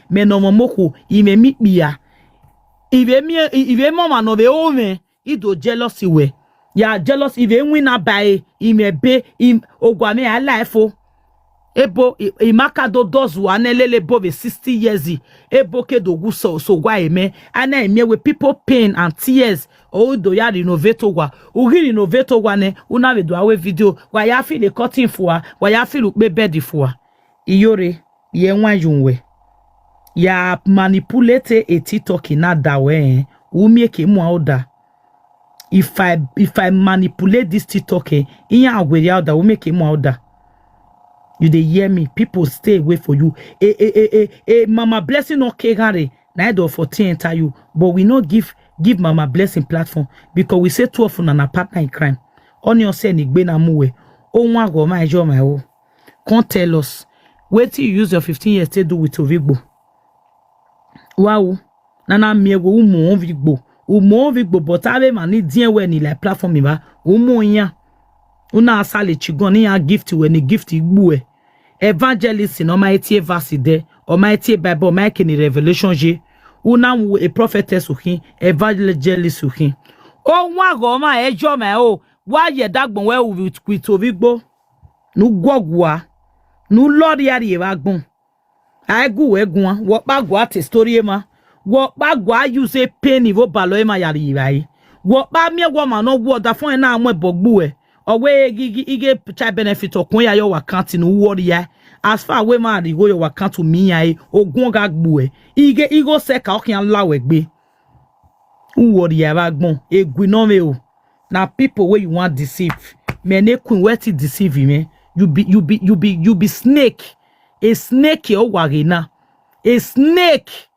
me no momoko ime mikbia ive mama no be ome ido jealousy we ya jealous ive win by ime be im ogwame alifo ebo imaka do dozu anelele bove 60 years ebo ke do guso so gwa eme ana eme we people pain and tears o do ya renovate gwa ugi renovate gwa ne una we do awe video wa ya feel the cutting for wa ya feel ukbe bed for Iyore ye nwa yunwe ya manipulate a TikTok na dawe umi ke mu oda if I manipulate this TikTok in agweri oda umi ke mu oda. You dey hear me? People stay away for you. Mama Blessing okay, Gary. Neither 14 enter you, but we not give Mama Blessing platform because we say too often an partner in crime. On your say nigbe na muwe. Oh one go my job my own. Can't tell us. Wait till you use your 15 years to do with Ovigbo. Wow. Nana miego umo Ovigbo. Umo Ovigbo, but ave mani dien we ni like platform iba. Umo nya. Una asale chigoni ya gift when ni gift igbuwe. Evangelist in Almighty verse there, Almighty Bible, Mike in Revelation J. Una a prophetess uhin, evangelist uhin. Oh, wago ma ejo ma o. Why ye dagbon well with Ovigbo? Nu gogwa. Nu lord yari evagbon. I go egwa. What bagwa te story ma. What bagwa use penny vo balo ema yari rai. What ba me woman no water phone na amwe bogbuwe. Owe ige child benefit okun ya your account no worry ya as far we ma dey go your account to me ya ogun ga gbu ige igo se ka okin lawe gbe worry ya ba gbon egui no me o na people wey you want deceive me na kun weti deceive me you be snake a snake o ware na a snake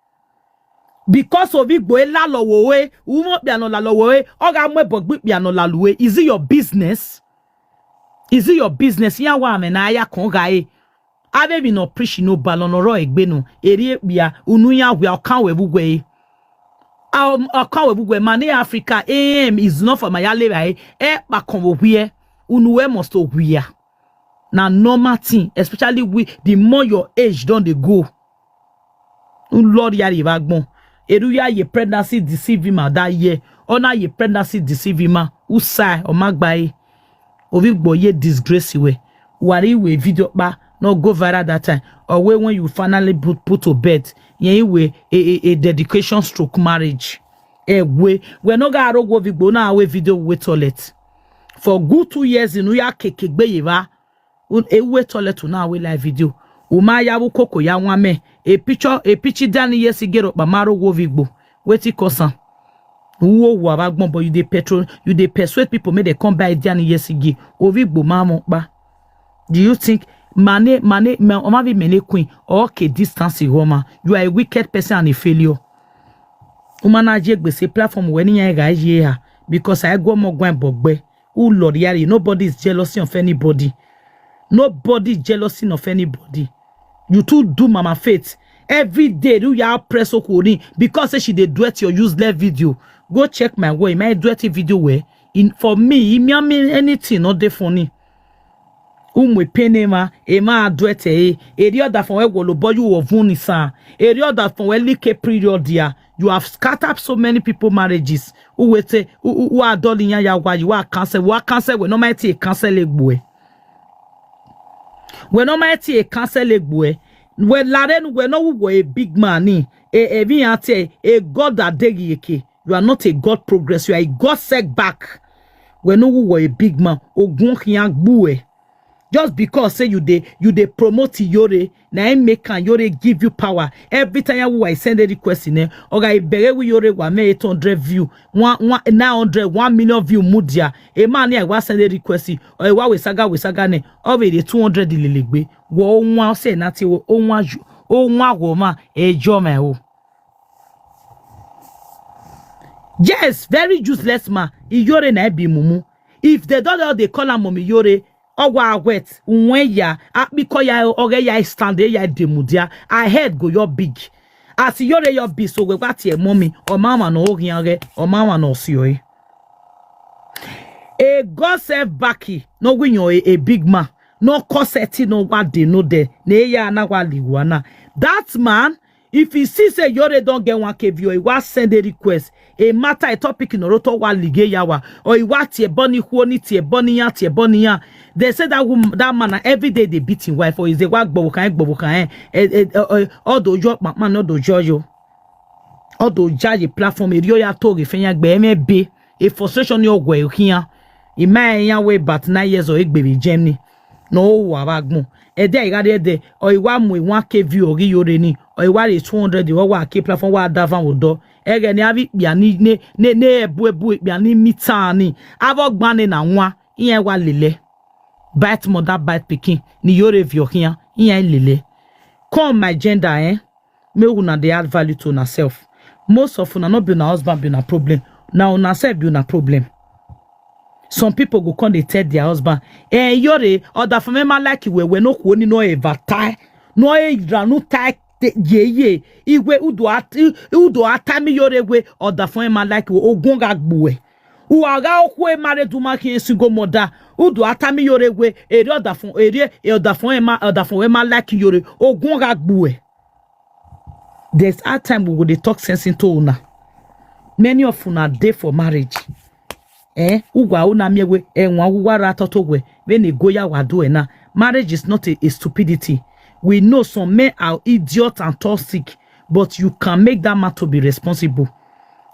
because of igbo ela lowo we umo piano la lowo we oga mo bogbi piano la luwe is it your business? Is it your business? Ya wa me na ya kon gae ave bi no preach no balon ro egbe no eri bia unu ya we kan we bugwe kan we bugwe man Africa am is not for my yale pa kon wo hwe unu we must o hwe na normal thing especially we the more your age don dey go Lord ya ri bagbon eru ya ye pregnancy deceive him that year ona ye pregnancy deceive him usai o magbae Ovigbo ye disgrace we wari we video pa no go viral that time or when you finally put to bed yen we a dedication stroke marriage we no ga ro Ovigbo na we video we toilet for good 2 years in ya kekegbe yiva we toilet na we live video uma ya bu koko ya nwame a picture dani yes gero pa maro Ovigbo weti kosan wo wa bagbon but you dey persuade people make they come buy dani yes gi Ovigbo mamo pa. Do you think mane omavi mene queen okay distance Roma you are a wicked person and a failure umana je gbese platform we ni yan ga ye ha because I go mo gwan bogbe who Lord yari nobody is jealousy of anybody of anybody. You too do Mama Faith every day. Do ya press okuni because she dey duet your useless video. Go check my way. My duet video where in for me, me anything not dey funny. We penema ema duet area that from where go boy you of unisa area that from where like period dia you have scattered so many people marriages who wait who are dolling ya wa you are cancel we no mighty cancel egbo. We no mighty a cancel egbo. We laren we no wo a big man ni a God that degiyeke. You are not a God progress, you are a God setback. We no wo a big man ogun kian gbuwe. Just because say you dey promote Iyore, na him make Iyore give you power. Every time I send a request in there, okay, bere we Iyore wa me 800 view, 1 million view mudia. A man here wa send a request, or wa we saga ne, over the 200 lilegbe. Wo nwa say nati wo nwa go ma ejo me o. Yes, very useless man. Iyore na be mumu. If they don't they call am mommy Iyore. Owa wet when ya because ya oge ya stand there ya demudia I head go your big as Iyore your big so we got your mommy or mama no ogiange or mama no sioi a God self backy no win you a big man no corset no what they know there ne ya na wa liwana That man, if he sees say Iyore don't get 1 kvo, he was send a request. A matter a topic in Oroto wa lige yawa or he wa tie boni huoni tie boni ya. They said that man every day they beat his wife or is the work bobukan all the job man no do jojo. All the judge platform eri ya to refenya gbe MB a frustration yo gwe here. In my way but 9 years or baby Germany. No wabagmo. E dey igade de or iwa mu 1 kv ori Iyore ni or iwa 200 the wa ke platform wa davan odo ege ni abi bia ni ne ebu bia ni mitani avogbani na nwa iyen wa lele bite mother bite pikin ni Iyore vio here iyen lele come my gender me una dey add value to una self. Most of una not be una husband be una problem, now una self be una problem. Some people go come they tell their husband, Iyore, other for me man like you we no kwoni no ever tie, no no tie ye iwe udo ata mi Iyore we other for me man like you ogunga gbuwe. Uaga okwe mare duma ki single mother udo ata mi Iyore we eri other for me like Iyore ogunga gbuwe. There's a time we will talk sense into una. Many of una dey for marriage. Ugwa una miewe nwa wara totogwe when they go ya wadu na. Marriage is not a stupidity. We know some men are idiots and toxic, but you can make that man to be responsible.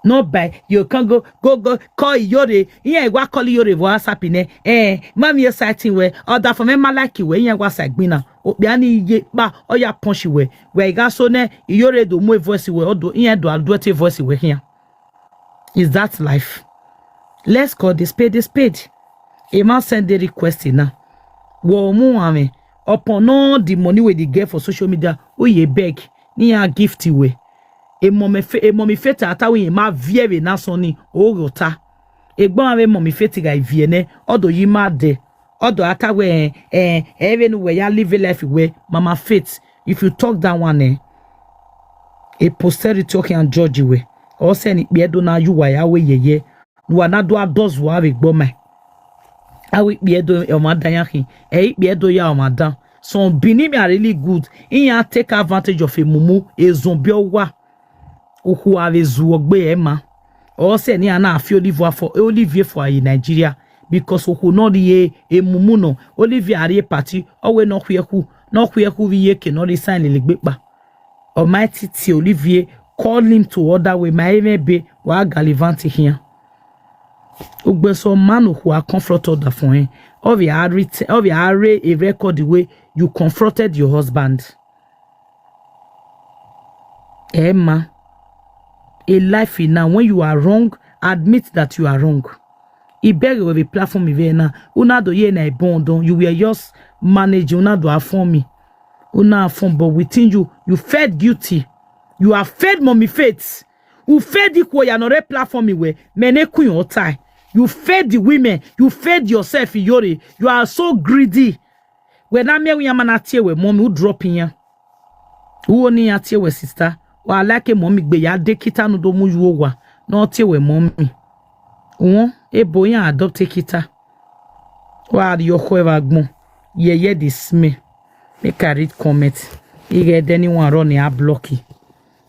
Not by you can go call Iyore. Yeah, wa call Iyore for WhatsApp mami you sighting where other for me like you yeah was like bina. Obiani ye ba oya punch we where ga so ne Iyore do mo voice we odo yeah do adwete voice we here. Is that life? Let's call this spade. A man send the request now. Wo mu ame upon all the money we they get for social media. Oh ye beg ni a gift we. E mommy fete ata we ma vie na so ni o rota. E gbon ame mommy fete ga vie ne odo yi ma de. Odo ata we even we ya live life we mama faith. If you talk that one a posterity can judge you we. Or send it be do na you wa ya we ye. No anado ados wa we gboma. Awi be do e ma dan yakin. Be do ya o ma dan. Some bini me are really good. In ya take advantage of a mumu e zombie wa. Oku ave zuogbe ema. Or say ni ana afi Olivier for Nigeria because oku no the a mumu no Olivier are party or we no kweku we ke no the sign legbepa. Almighty T Olivier call him to order we may be wa galivanti here. Ugbe so man who are confronted the phone of a record the way you confronted your husband. Emma, a life in now when you are wrong, admit that you are wrong. I beg with a platform now. Una do ye na bondon. You were just manage. Una do affirm me. Una affirm, but within you felt guilty. You have fed mommy faith. You fed the koya no platform where mene kun your tie. You fed the women. You fed yourself, Iyore. You are so greedy. When I me man atie we mommy who drop in ya. Who only atie we sister. Wa like mommy gbe ya de kita no do mu yuo wa. No atie we mommy. E boyan adopt kita. Wa your whoever gbon. Ye this me. Make I read comment. You get anyone run a blocky.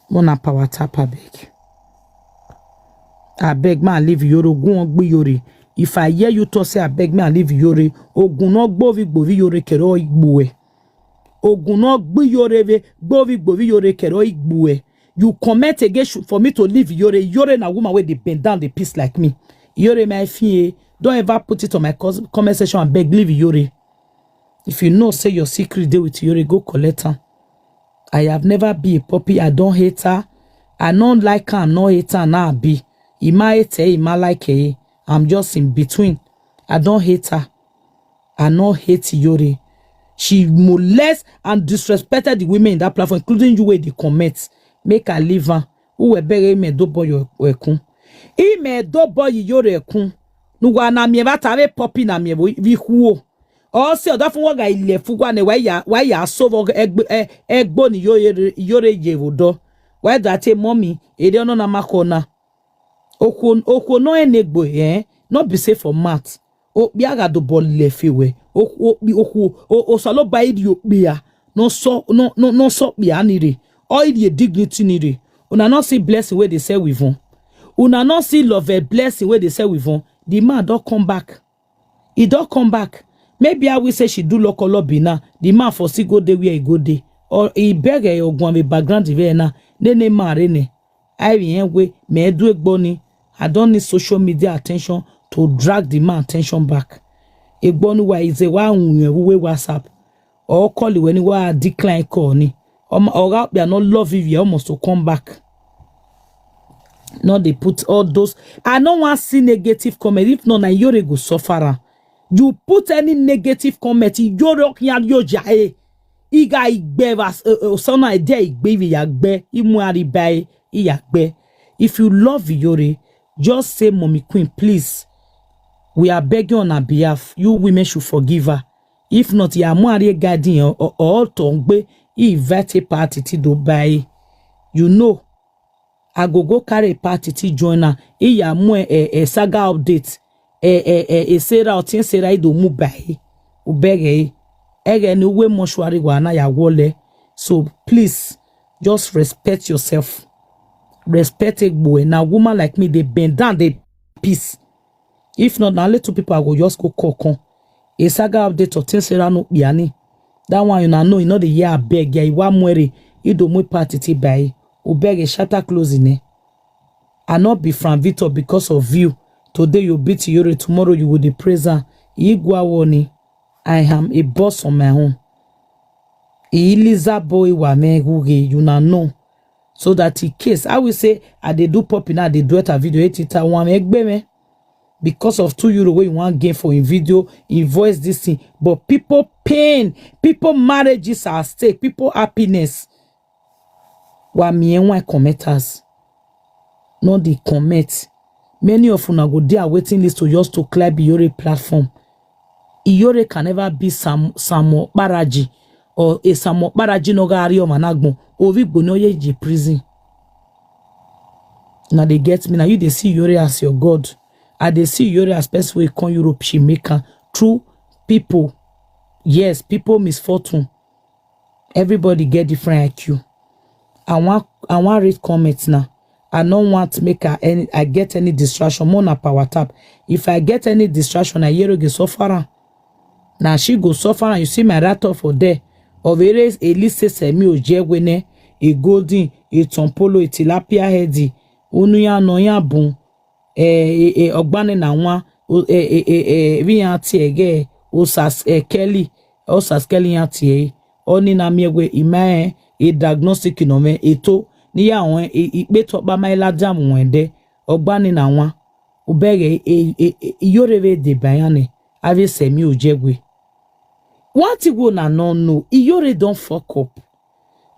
Mona power tap abeg. I beg man leave Iyore ogun ogbe Iyore. If I hear you talk say I beg man leave Iyore ogun no gbovi Iyore kero igbuwe. Ogun no gbo Iyore ve gbovi Iyore kero igbuwe. You comment again for me to leave Iyore. Iyore na woman where they bend down the piece like me. Iyore my fee. Don't ever put it on my comment section and beg leave Iyore. If you know say your secret deal with Iyore, go collect her. I have never been a puppy. I don't hate her. I don't like her. I don't hate her. Now I be. Ima hate her. Ima like her. I'm just in between. I don't hate her. I don't hate Iyore. She molest and disrespected the women in that platform, including you where they comment. Make her leave her. Who will bury me do boy your ekun? Ime do boy Iyore ekun. Nuwa na mi eba tave puppy na mi vi huo. Also, that for what I left for one why ya so egbo ni Iyore yevodo. Why that a mommy, a don't know makona. Oko no enegbo, not be safe for mat. O biaga do ball lefiwe. O salo by you beer. no so be anire. All the dignity nire. Una not see blessing where they say with on. Una not see love a blessing where they say with on. The man don't come back. He don't come back. Maybe I will say she do local lobby now. The man for see go there where he go there. Or he beg a go with background even na. Nene marine. I way me do boni. I don't need social media attention to drag the man attention back. Egbonu wa is a one we WhatsApp. Or call you when you are decline call ni. Or out they are not love you almost to come back. Now they put all those. I don't want to see negative comment. If not, Iyore go suffer. You put any negative comment, Iyore kyan yo jae. Iga igbe sana idea igbe yagbe. Imu aribae iyagbe. If you love Iyore, just say, Mommy Queen, please. We are begging on her behalf. You women should forgive her. If not, you are more guiding or tongbe. Invite a party to Dubai. You know, I go carry a party to join her. Iya more a saga update. Sarah or tin Sarah do mubai. Ubege. Again, no way moshwari wana ya wole. So please, just respect yourself. Respect a boy. Now, woman like me, they bend down, they peace. If not, now little people I go just go kokon. A saga update or tin Sarah no biani. That one you know, the year beg ya iwa mwere. Ido mwe party ti bayi. Ubege shatter closing. I not be from Victor because of you. Today you beat Iyore, tomorrow you will be present. Igwa woni. I am a boss on my own. Eliza boy wa me guge, you know. So that in case, I will say, I they do pop in, they do it a video, me. Because of €2 where you want gain for in video, in voice this thing. But people pain, people marriages are at stake, people happiness. Wa me and one commenters. Not the comment. Many of una go there waiting list to just to climb Iyore platform. Iyore can never be some baraji or a samo baraji no gari or managmo. Ovi bonoye ji prison. Now they get me. Now you they see Iyore as your God. And they see Iyore as person we come Europe she make true people. Yes, people misfortune. Everybody get different IQ. I want read comments now. I don't want to make I get any distraction. More na power tap. If I get any distraction, Iyore go suffer. Now she go suffer and you see my rat for there. Of erase a list semi ojewene, a golden, a tompolo, a tilapia heady, unuya noya bun, ogbane na wa, vianti ege, osas kelly, osas kelly yanti, oni na miegwe imae, a diagnostic nome, eto, niya wen, beto ba my ladam wende, ogbane na wa, ubege, Iyore de bayane, ave semi ojegwe. What you gonna not know? Iyore don't fuck up.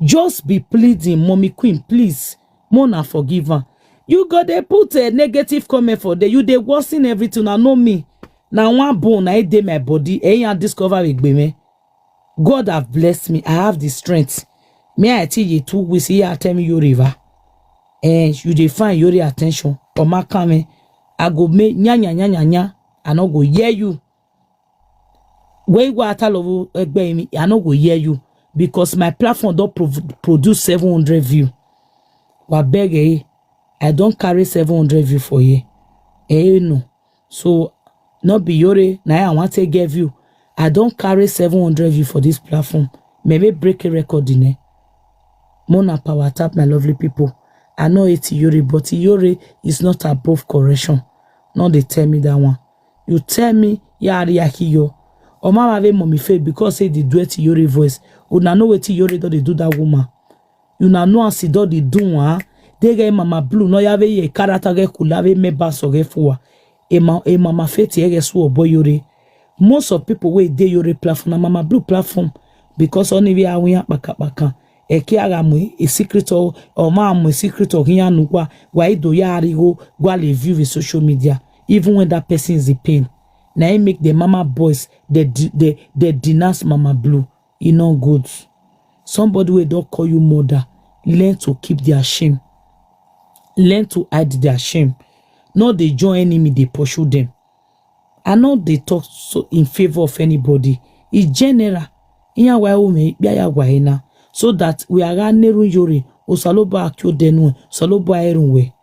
Just be pleading, Mommy Queen, please. Mona forgive her. You got to put a negative comment for there. You they worsen everything. I know me. Now one bone I did my body. And discover with me. God have blessed me. I have the strength. May I tell you too? We see you tell me your river. And you define your attention. Or my coming. I go make nya. I no go hear you. When you are talking about me, I no go hear you because my platform don't produce 700 views. But beg I don't carry 700 views for you. No. So not be Iyore. Now I want to give you. I don't carry 700 views for this platform. Maybe break a record in it. Mona power tap, my lovely people. I know it's Iyore, but Iyore is not above correction. No, they tell me that one. You tell me, Yari. Or mama have mommy faith because say the duet Iyore voice. Una know what Iyore do they do that woman. You know as do they do they get mama blue no have a character get could have me bass or get for a mama faith ye so boy Iyore. Most of people wait they Iyore platform and mama blue platform because only we are baka. E kiaga mu a secret or mama a secret or here no why do yari go view with social media even when that person is in pain. Now I make the mama boys they denounce mama blue. You know good. Somebody will don't call you mother. Learn to keep their shame. Learn to hide their shame. Not they join enemy, they pursue them. I know they talk so in favor of anybody. It's general. Inya wa ume bia ya wa ina so that we are neru Iyore osaloba akyo denwe saloba erunwe.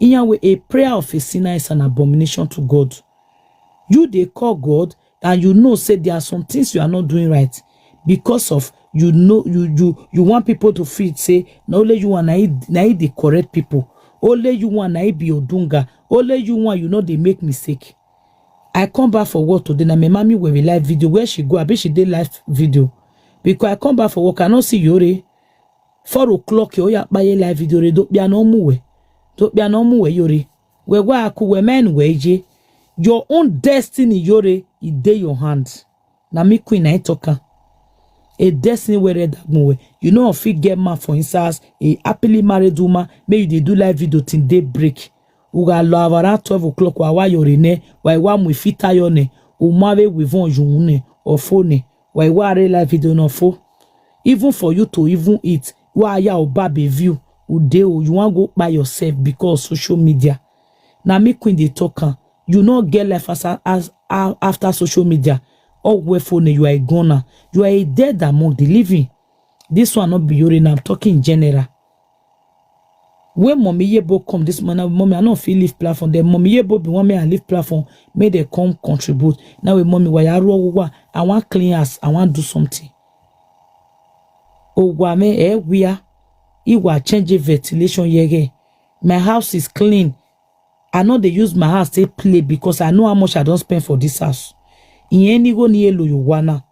Inya we a prayer of a sinner is an abomination to God. You they call God and you know say there are some things you are not doing right because of you know you want people to feel say no only you want na the correct people. Only you want na be odunga. Only you want you know they make mistake. I come back for work today. Na my mommy will be live video where she go. I bet she did live video because I come back for work. I not see Iyore 4 o'clock. You ya buy live video. Don't be no muwe. Don't be no muwe Iyore. We go aku we men weje. Your own destiny Iyore is in your hand. Na me queen I talker. A destiny where that muwe. You know if you get man for instance a happily married woman. Maybe they do live video till day break. Uga lo around 12 o'clock wa Iyore ne wa mwifita yone umawe wivon june or phone wa live video no fo. Even for you to even eat wa ya obabe view ude o you want go by yourself because social media. Na me queen dey talk you no get life as after social media or where phone you are a goner. You are a dead among the living. This one not be Iyore. I'm talking in general. When mommy Yebo come this morning, mommy I don't feel leave platform. Then mommy Yebo be want me and leave platform. May they come contribute. Now with mommy why I want clean us. I want do something. Oh wame we are. It will change ventilation yege. My house is clean. I know they use my house to play because I know how much I don't spend for this house. In any go near you wanna.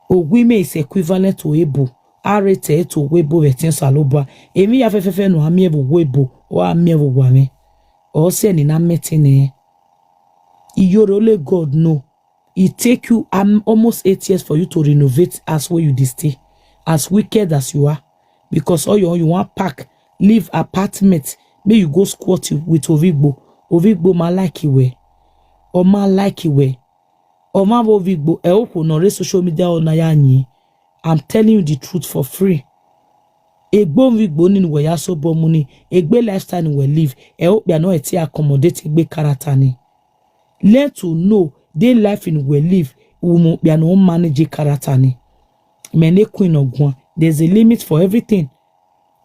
Oh women is equivalent to Ebo. Arete to webo vetin saloba. Emi ya fefefe no amievo webo or amievo wame. Or say ni na metine. Iyore only God know. It take you almost 8 years for you to renovate as where you stay. As wicked as you are. Because all you want pack, leave apartment. May you go squat with Ovigbo. Ovigbo ma like iwe. Or ma like iwe. Or ma Ovigbo oko no social media or na yanyi. I'm telling you the truth for free. Egbo Ovigbo ni we ya so bomuni. Egbe lifestyle ni we live. Hope ya no eti accommodate egbe character ni. Learn to know the life in we live. Umo ya no manage character ni. Mene queen ogwan. There's a limit for everything.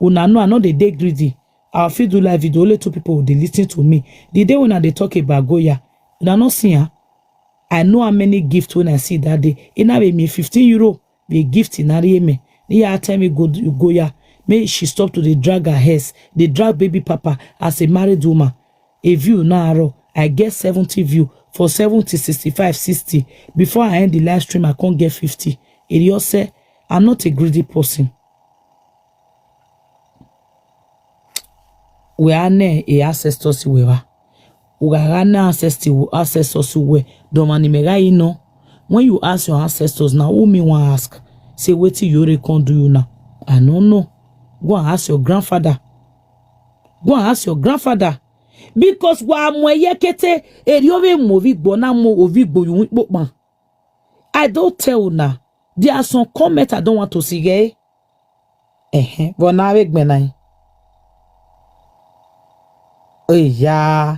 Una know I know they dey greedy. I'll feel do live video. Only 2 people they listen to me. The day when they talk about Goya, una not see her. I know how many gifts when I see that day. It na be me 15 euro. Be gift in me. They tell me Goya. May she stop to the drag her hairs. They drag baby papa as a married woman. A view now I get 70 view for 70, 65, 60. Before I end the live stream, I can't get 50. It just say I'm not a greedy person. We are ne a ancestors we were. We are na ancestors we domani mega ino. When you ask your ancestors now, who me want ask? Say what Iyore can do you now? I don't know. Go and ask your grandfather. Go and ask your grandfather. Because wa mweyekete eriove Ovigbo na mo Ovigbo you win. I don't tell you now. There are some comments I don't want to see. But now I benai. Oh yeah.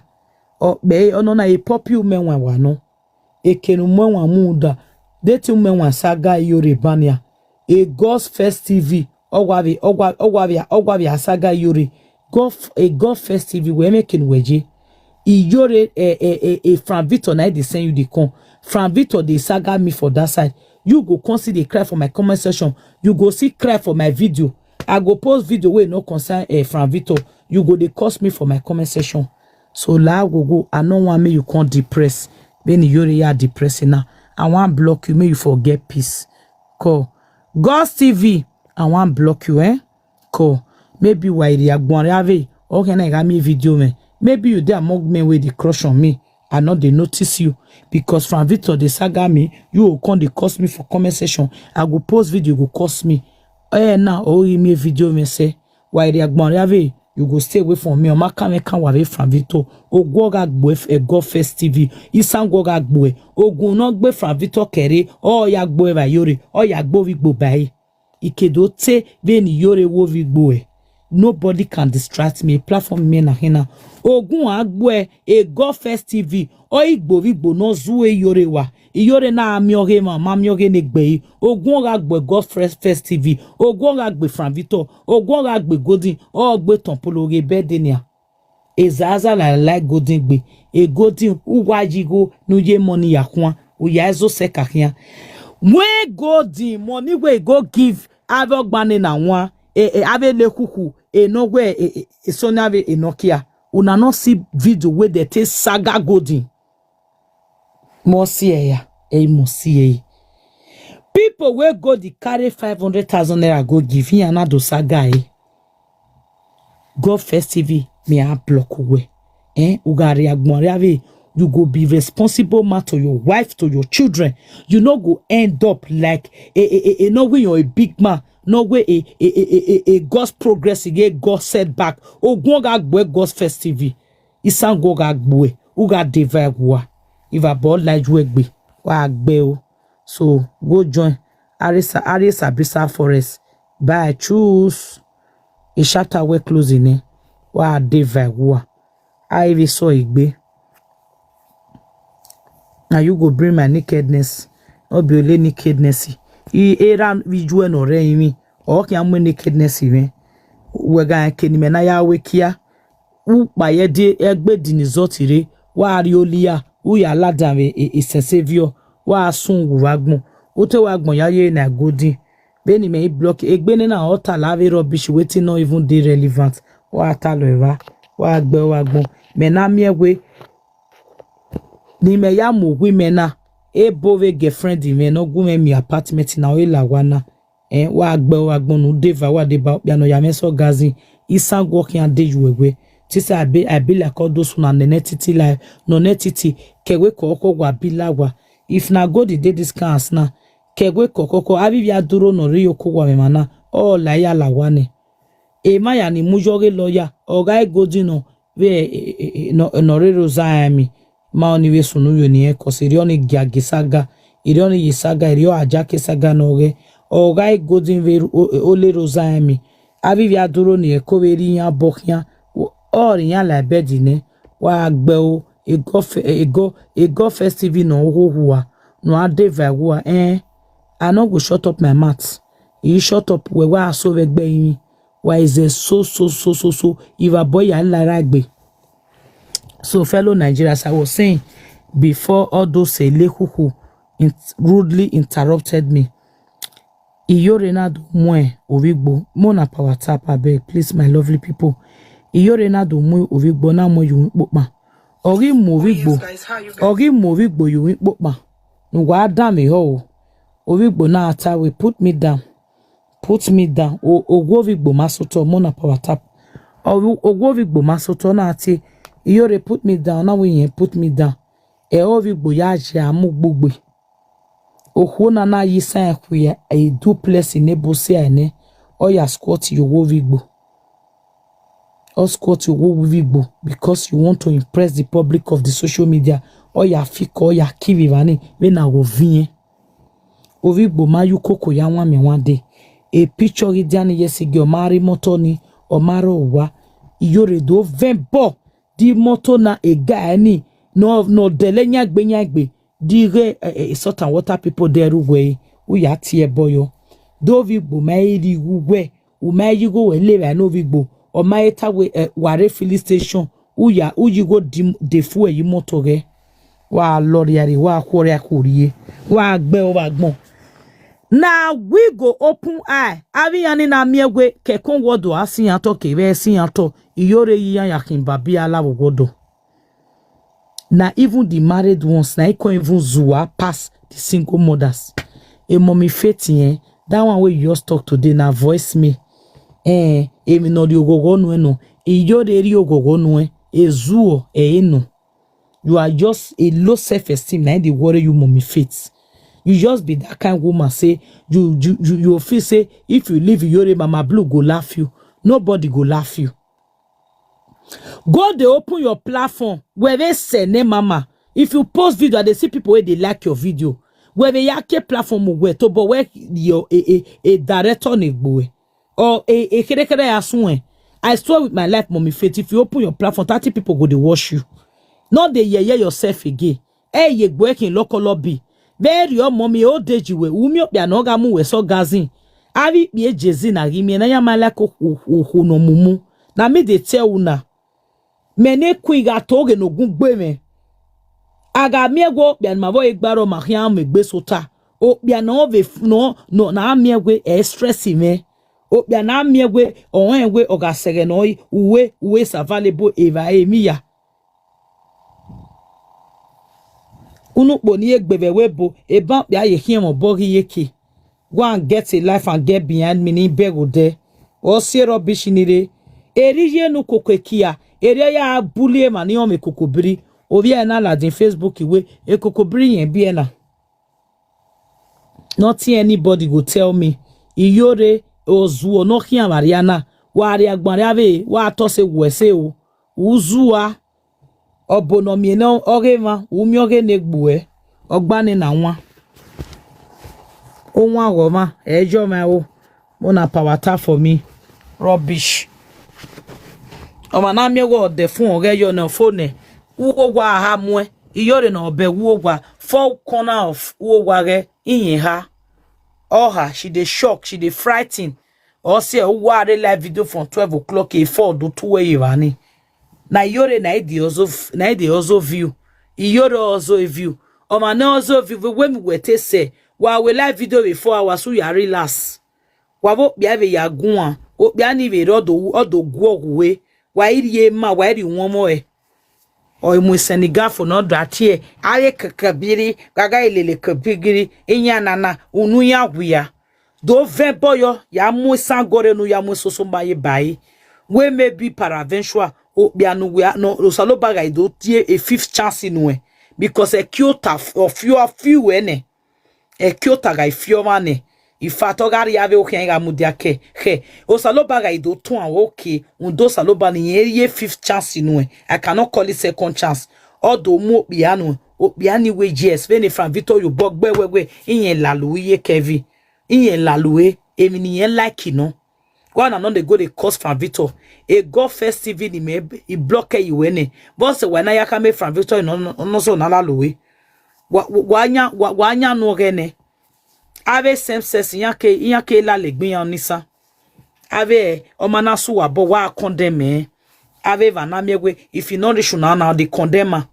Oh be ono na e pop you men wa no. Ekenu mwa muda. Deti mwa saga Iyore bania. A God's First TV. Ogwavi saga Iyore. A God First TV we making weje. Iyore from Victor na they send you the con. From Victor they saga me for that side. You go consider cry for my comment section. You go see cry for my video. I go post video where no concern from Victor. You go they cost me for my comment section. So la go. I don't want me you can't depress. When Iyore ya depressing now. I want block you. May you forget peace. Call God's TV. I want block you. Call maybe why they are going to okay na got me video me. Maybe you there among men with the crush on me. I know they notice you because from Victor they saga me. You will come they cost me for comment section. I go post video go cost me. Now me video me say why they are going to you go stay away from me. O ma can away from Victor. O go gagbo a God First TV. Isan go gagbo. O go not gbe from Victor kere. O ya gbo eva Iyore. O ya gbo Ovigbo bai. Ikedo te ven Iyore wo Ovigbo. Nobody can distract me. Platform me na hina. O gun agbo a God First TV. O Igbo Ovigbo no zuwe Iyore wa. Iyore na amioge ma amioge negbe. Ogun ga gbe God First TV. Ogun ga gbe Fran Victor. Ogun ga gbe Godin. O gbe Tompolo ge bedenia. Ezaza like Godin gbe. E Godin uwajigo nuye money yakwa. Uya ezo sekakia. When Godin money we go give avogbane na one. Ave le kuku. No way Sonia ave Nokia. Una no see video where they take saga Godin. Mosie mosie. People where go the carry 500,000 naira go give him another saga. God First TV me a block away. Ugari agmoriave. You go be responsible man to your wife, to your children. You no go end up like no way you're a big man. No way a God's progress again God setback. Ogunga gwe God's First TV. Isan goga gwe. Uga divide wa. If a ball like you be wa agbe. So go join Arisa Brisa Forest. By choose a chapter we closing wa divide wa. I even saw igbe. Now you go bring my nakedness. Not be only nakedness. Era visual no re or can nakedness even. We ga kenime na ya wekia. U ba ye de egbe dinizotire. Wa ariolia. U ya ladame e savior. Wa asun wagbon. Ote wagbon ya ye na Godin. Beni me block egbe na ota lave rubbish waiting not even dey relevant. Wa atalo eva. Wa agbe wagbon. Me na miewe. Ni me ya mo women na bove girlfriend me no gume mi apartment na o la wana wa agbe wa gbonu deva wa deba ya no ya meso gazi isan working and dey wewe tisi I be like all those na netiti like no netiti kewe kokko wa bilawa if na go the day this cans na kewe kokko abi ya duro no ri okko wa me mana o la ya la wane maya ni mujoge lawyer oga Godin we no re rozami ma oni we sunu yo ni cause irioni giagisaga irioni yisaga irio ajake saga noge oga Godin ve ole rozami abi via duro ni ko we ri yan bokyan ori yan la bedi ne wa agbe o ego First TV no huwa no adeva wa I no go shut up my mouth you shut up we wa so we gbe yin why is it so if a boy ya la ragbe. So fellow Nigerians, I was saying before all those who rudely interrupted me. Iyore na do mwe ovigbo mona power tap abeg please my lovely people. Iyore na do mwe ovigbo na mo you pokma. Ori mo ovigbo you pokma. No wa da me ho. Ovigbo na ata we put me down. Put me down. Ogwovigbo masoto mona power tap. Ogwovigbo masoto na ati Iyore put me down. Now we put me down. Ovigbo ya je amugbogbe. Ohona na yisan kuya a duplex in ebose ane. Oya squat your ovigbo. Or squat your ovigbo because you want to impress the public of the social media. Oya fiko oya kivi vani when I go vinye. Ovigbo ma yu koko ya wan me one day. A picture idiani yesige omari moto ni omaro wa Iyore do vembo di moto na a guy ni no delenya gbe di re sort and water people there we ya tie boyo do vigbo mai ri we u mai you go we live no vigbo o mai ta we ware filling station uya uyi go de fu e moto re wa lori ari wa kwori akorie wa gbe o wa gbon. Now we go open eye. Avi yani na miegwe kekon wodo asiyanto keve asiyanto Iyore yiyan yakin babi ala wodo. Na even the married ones na ikon even zuwa pass the single mothers. E mommy feti that one wey you just talk today na voice me. Mi no di ogogo nu no. Iyore ri ogogo nu zuo no. You are just a low self-esteem na dey worry you mommy fate. You just be that kind of woman say you feel say if you leave Iyore Mama Blue go laugh you. Nobody go laugh you. Go they open your platform where they say ne mama. If you post video they see people where they like your video. Where they yake platform where to but where your a director ne boy or a kere asun. I swear with my life, mommy faith. If you open your platform, 30 people go to watch you. Not they yourself again. Ye working local lobby. very your mommy o dejiwe umi opia no ga mu we so gazin abi pie jezi na gimi na ya mala ko ho no mumu na me de tell una me ne ku ga toge no gugbe me aga miegwo opia ma vo igbaro ma hia me gbe sota opia na ove no na miegwe e stress me opia na miegwe onwenwe oga sege no uwe available eva emiya unu poni egbebe webo eba bia ye him obogi yeke go and get a life and get behind me ni bego de o si rubbish nire erije nu kokekia ere ya bulie ma ni o me kokobiri obi na la din Facebook iwe e kokobiri yen bi na nothing anybody go tell me Iyore ozuo no hia Mariana wari agbare ave wa to se wese o uzua obono mi na ogema umi oge negbu ogbani na nwa onwa agoma ejo ma o mo na power for me rubbish o ma na mi wo de fun oge yo na phone wo gwa ha mu Iyore na obe wo gwa four corner of wo gwa ge yin ha oha she dey shock she dey frighten or say o wa live video from 12 o'clock e 4 do 2 yirani na Iyore na the also view Iyore also view o ma na also view when we were say wa we live video before hours so ya relax wa bo bia be ya gun o bia ni be odo guoguwe wa iri ma wa iri won mo o mu Senegal for no datie aye kakabiri gaga ilele kabigiri inya nana unu ya gwia do veboyo ya mu sangore nu ya mu soso maye bai we may be paraventure o bia no we no saloba ga do tie a fifth chance nu because a kyota of few ene e kyota ga few mane ifato gari ave o ken ga mudia ke he o saloba ga do ton okay undo saloba ni ye fifth chance nu I cannot call it second chance odo mu bia nu o bia ni we gs when from Victor you bog we yen lalu ye kevi yen lalu emi ni yen like no one and on they go they cause from Victor a god first TV ni me I block you ene but se when I come from Victor no so na lalu wanya no gene ave same sex yake la legbin yan nisa ave omanasu wa bo wa condemn ave vanamiegwe if you know the shuna now the condemn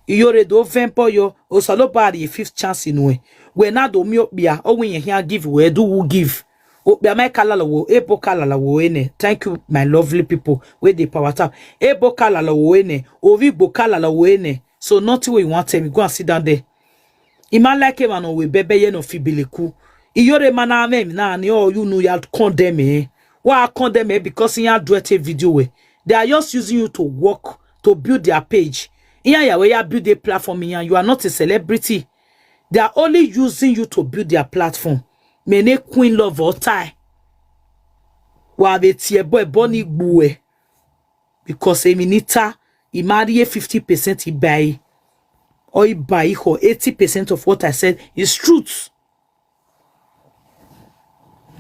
Iyore do vempo yo osaloba the fifth chance in we na do mi obia o wen here give we do who give obia my kalala wo ebo kalala wo ene thank you my lovely people with the power tap ebo kalala wo ene ovi bo kalala wo ene so nothing we want tell me go and sit down there Iman like him and we bebe ye no fibiliku. Iyore mana mem na ni oh you know you condemn me. Why condemn me because in your dirty video way. They are just using you to work to build their page. In your way you build a platform in you are not a celebrity. They are only using you to build their platform. Mene queen love or tie. Wa be tie boy boni gbuwe. Because eminita I marry 50% he buy. Or you buy or 80% of what I said is truth.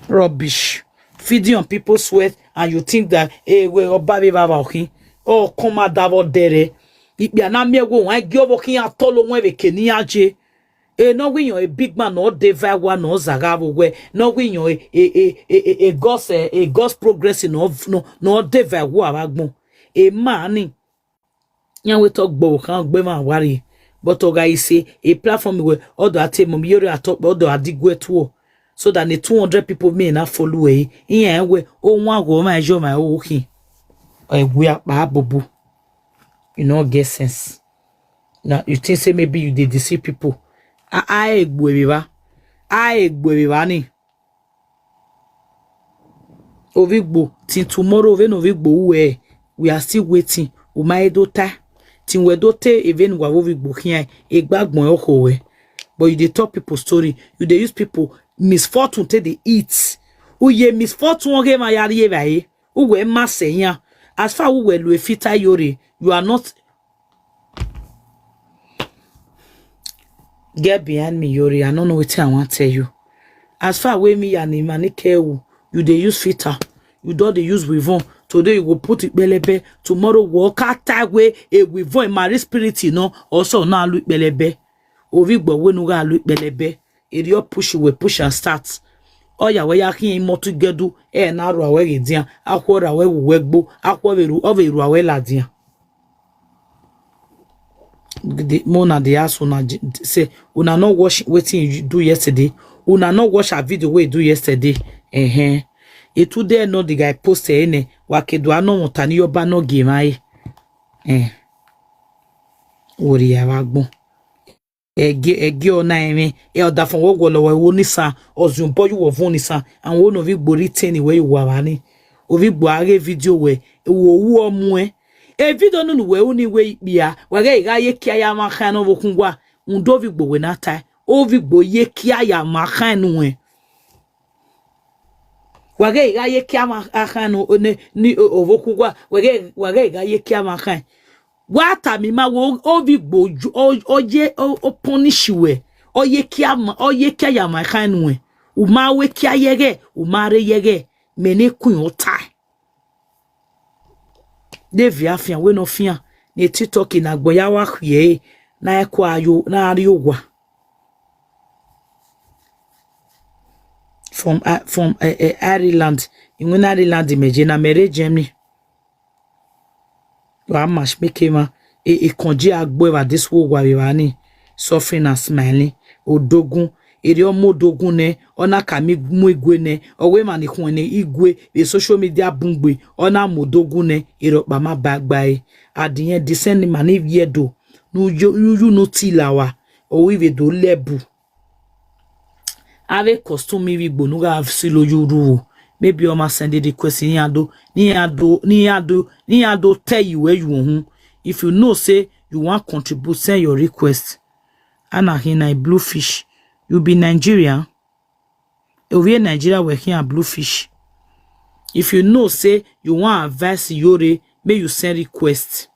Rubbish. Feeding on people's sweat and you think that well baby okay. Oh come out davo dere. If you are not me go I give working at all when we can aje. No when you're a big man or devil one or zagavo where no when you're a God's progressing no devil who a man yan we talk bo kan gbe man worry. But oga say a platform where other at Iyore atop other adigwe to so that the 200 people may not follow in we oh one go my job my okay we are babu you know get sense now you think say maybe you did deceive people I ni ovigbo till tomorrow when ovigbo we are still waiting o my daughter tin we dote even wa wo gbo kian egbagbon okowe but you dey talk people story you dey use people misfortune take dey eat uye misfortune oge ma yari bai uwe ma seyan as far uwe lu efita Iyore you are not get behind me Iyore I don't know what I want tell you as far we me and manike you dey use filter you don't dey use weavon. Today you will put it belebe. Tomorrow walk out way a with void my spirit, you know. Also now look belebe. Ovigbo we no ga look belebe. Eri push we push and start. Oya we ya kin mo togedu na ro awe gidian. Akwora we wegbo. Akwoveru overu awe ladian. The mona the ass una say una not watch wetin you do yesterday. Una not watch a video we do yesterday. It today no the guy post ene wakedu ano mutani yoba no game ai. Ori ya wagbon. Ege ona eme oda fun wogolo we wonisa ozunbo you wo vonisa and one of Igbo ten we you wani. Ovigbo are video we wo omu e video no we oni we bia wage ga ye kia ya makan no bokungwa ndo Vigbo we na tai Ovigbo ye kia ya makan no we wage ga ye kia makan no ni ovokungwa wage ga ye kia makan wata mi ma wo Ovigbo oye o punish we oye kia ya makan no we u ma we kia yege u mare yege mene kun o tai Devi afia we no fia ne TikTok na gboya wa hwie na ekwa ayo na ari ogwa from Ireland in Ireland meje na mere Germany wa mash make ma e konji agbo eva this wo wa we ni suffering and smiling odogun eri omodogun ne ona kami mu igwe ne owe mani hun ne igwe be social media bungbe ona modogun ne ero pa ma bagbai adiyen descend mani viedo nu you no tilawa o we do lebu ave costume Igbo nu ga silo yuru maybe o ma send the question ni ado tell you where you want if you know say you want contribute send your request ana hina bluefish. You be Nigeria. Over Nigeria working at Bluefish. If you know, say you want advice Iyore, may you send request.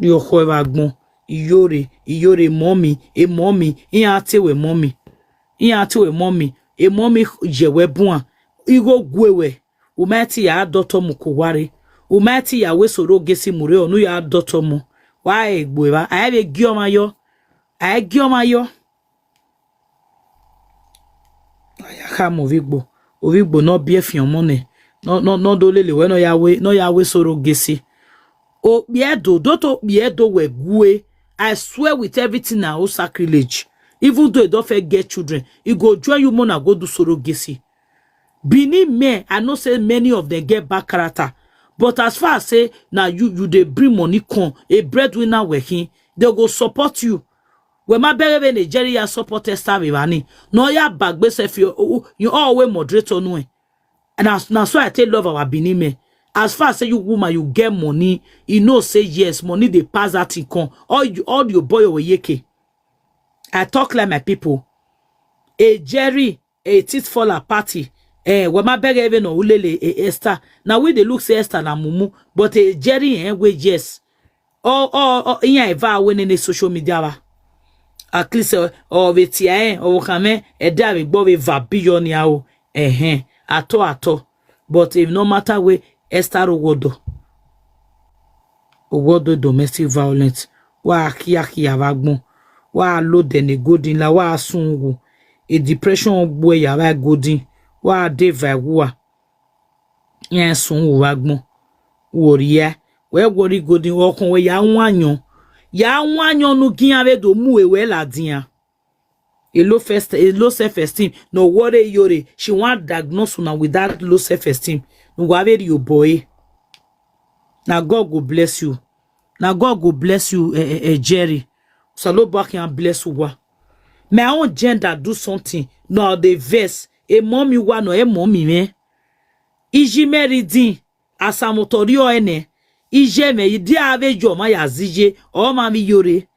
You however go Iyore mommy, a mommy, in ate we mommy. In ate we mommy, a mommy jewe bua. Igo gwewe. Umati ya doto mukuwari. Umati ya we soro gesi mureo no ya doto mu. Why gwewa? I have a gioma yo. I give my yo. I come Ovigbo no be your money. No do lele we no ya we soro gesi. O biedo doto biedo we gwe. I swear with everything now sacrilege. Even though you don't get children, you go join you mona go do soro gesi. Bini me, I know say many of them get bad character. But as far as say now you they bring money come a breadwinner working, they go support you. When my baby Nigeria supporters star Ivani, no ya bagbe self you always moderator no. And now so I tell love our binime. As far as say you woman you get money, you know say yes, money they pass that income. All your boy over yeke. I talk like my people. A Jerry, a tit fall party. When my baby no ulele Esther. Now we they look say Esther na mumu, but a Jerry we yes. Oh, yeah, eva when in social media. At least or vetia or kame e da we gbo we va billion ya o ato but if no matter we Esther owodo domestic violence wa kia wagbon wa load the godin la wa sunwu a depression ogbo ya wa godin wa de va wa yen sunwu wagbon woria we wori godin wo kon we ya wanyo no giave do mu ewe ladian a low self-esteem no worry Iyore she want diagnose una with that low self-esteem no go have your boy now God go bless you Jerry so lo back can bless you my own gender do something no the verse a mommy wa no a mommy me iji meridin asamotorio ene ije me idi ave jo ma ya zije o ma mi Iyore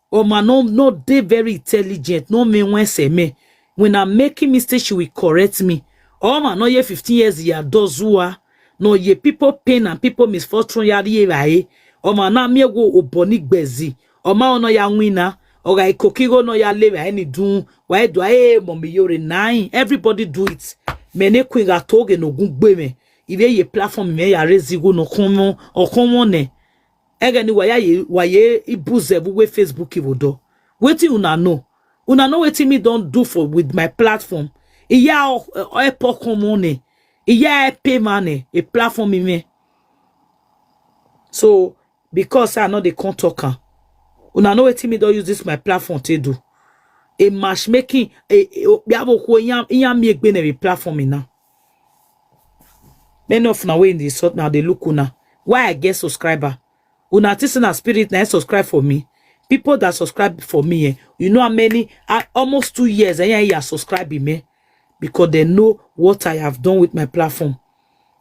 o ma no they very intelligent no me when say me when I'm making mistake she will correct me o ma no ye 15 years ya dozua no ye people pain and people misfortune ya ye rai o ma na mi ego oboni gbezi o ma ono ya nwina o ga ikokigo no ya lewe any do why do mommy Iyore nine everybody do it mene kwinga toge no gungbe me ibe ye platform me ya rezigo no komo o komo ne Egeni waye ibuze we Facebook ivodo. Wetin una know? Una know wetin me don't do for with my platform. Iya epo commune. Iya pay money a platform me. So because I know they can't talk. Una know wetin me don't use this my platform to do. A matchmaking biabo ko iyan me egbe na platform now. Many of now in the sort now they look una. Why I get subscriber? Una artisan and spirit now subscribe for me. People that subscribe for me, you know how many? Almost 2 years, and you are subscribing me because they know what I have done with my platform.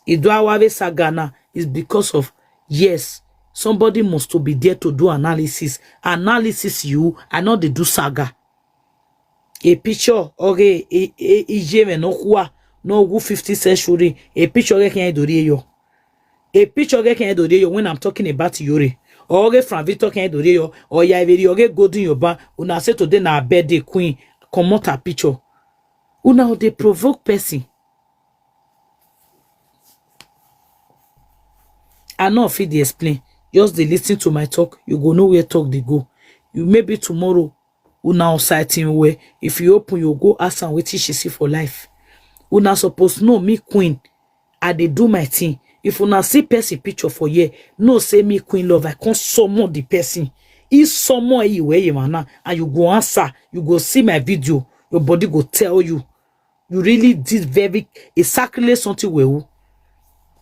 Idoawawe Sagana is because of yes, somebody must to be there to do analysis. Analysis you, I know they do saga. A picture, okay, Iyore no 50th century. A picture can do yo. A picture can do yo when I'm talking about Iyore. Or from Victor can do yo. Or ya very go do your ba. Una say today na birthday queen. Come out a picture. Una they provoke person. I know if they explain. Just they listen to my talk. You go know where talk they go. You maybe tomorrow. Una outside in where if you open you go ask and what she see for life. Una supposed know me queen. I dey do my thing. If una see person picture for here, no say me queen love. I can't summon the person. If someone you where you man and you go answer, you go see my video. Your body go tell you. You really did very a sacrilege something we.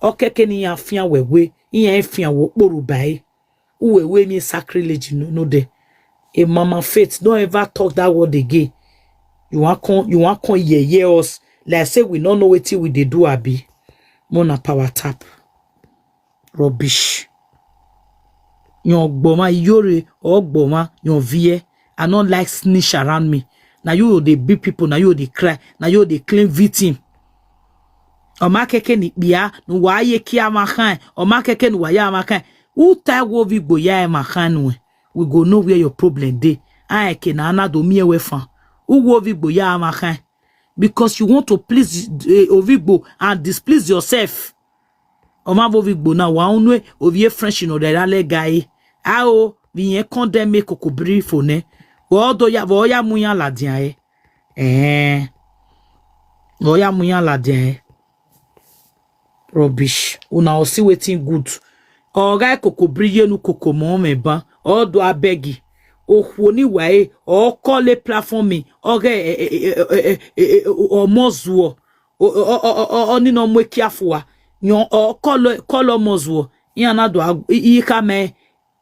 Okay, can you fian we? You fian wo boru bai. We me sacrilege no de. A mama faith don't ever talk that word again. You want con ye us like say we don't know what we they do abi. Mona power tap. Rubbish. Yon gboma Iyore or gboma yon vie. I don't like snitch around me. Now you the big people, now you the cry, now you the claim victim. O ma keke ni bia no wa ye kia makan, o ma keke no wa ya makan. Who tell wo vi go ya makan we go know where your problem dey. I can na do me we fan. Who wo vi go ya makan? Because you want to please Ovigbo and displease yourself. Oma Ovigbo na wa onwe ovie French no de dale guy. Ao viye condemn kokobri fone. Wo do ya muyan la dian wo ya muyan la dian rubbish. Una o see wetin good. O guy kokobri yenu kokomo meba. O do abegi. O ni wae o call a platform me o mozuo o ni no mwe kiafua nyon o call mozuo yana do ika me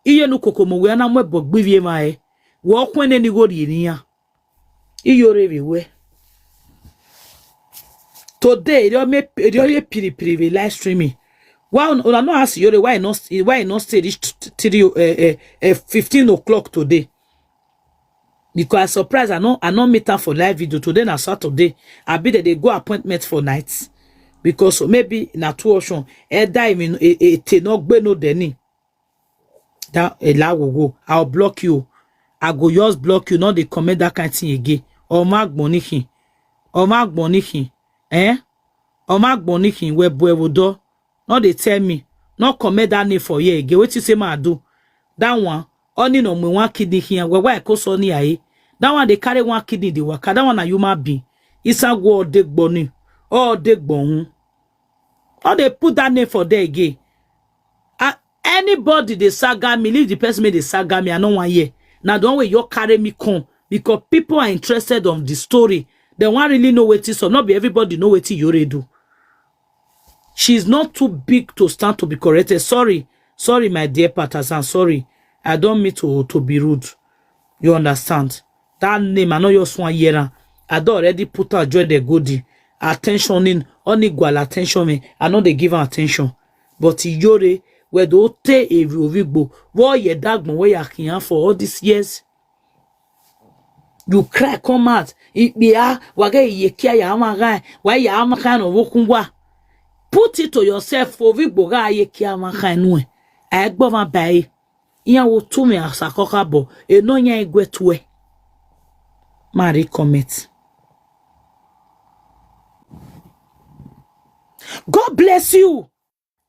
iye nu kokomo we na mwe bogbivie mae wo kwene ni go ri ya Iyore we today they piri live streaming. Why no ask Iyore why not stay this 15 o'clock today? Because I surprised I not meet her for live video today na Saturday. I be that they go appointment for nights. Because so maybe na 2 option. Even no gbe no deni. That la will go. I'll block you. I go just block you. Not they comment that kind of thing again. Or mark bonikin. Or mark bonikin. Or mark bonikin where boy would do. Not they tell me. Not comment that name for you again. What you say ma do? That one. Only no me one kidney here. Why I call Sonny aye? That one they carry one kidney the waka. That one a human being. It's a go dig boni. Oh dig bon. Or they put that name for there again. Anybody they saga me, leave the person made they saga me. I don't want here. Now the one way you carry me come because people are interested on the story. They want really know what it is. So not be everybody know what Iyore do. She's not too big to stand to be corrected. Sorry, my dear partisan. Sorry. I don't mean to be rude. You understand? That name, I know your swan year. I don't already put her joy the goodie. Attention in unequal attention me. I know they give her attention. But Iyore, where do te Ovigbo, what ye dagman where you can for all these years? You cry, come out. It be wage ye kia ya amagai, why ya amakan or wokungwa. Put it to yourself for Ovigbo ga ye kia amakai nwe. I go my bay. Iya wo tu me asakoka bo no nya igwetwe mari comment. God bless you.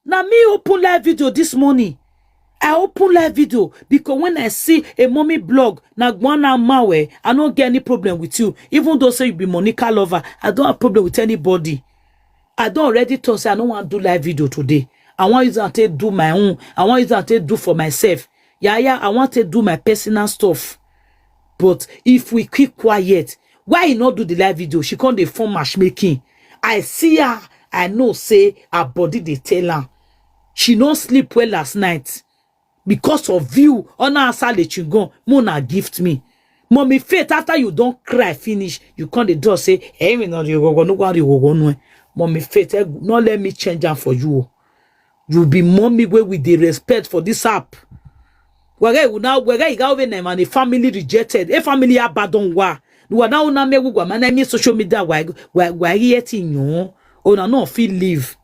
Na me open live video this morning. I open live video because when I see a mommy blog, na gwana mawe, I don't get any problem with you. Even though say you be Monica lover, I don't have problem with anybody. I don't already talk say I don't want to do live video today. I want you to do my own. I want you to do for myself. Yeah, I want to do my personal stuff. But if we keep quiet, why you not do the live video? She can't dey form matchmaking. I see her, I know say her body dey tell her. She don't sleep well last night. Because of you, on our salad chingon, Mona gift me. Mommy Faith, after you don't cry finish, you come the door say, hey, we not you go no. Mommy Faith, not let me change them for you. You be mommy way with the respect for this app. Where you got over them and the family rejected, a family abandon wa. You are now na me go man social media why yet in you or no feel live.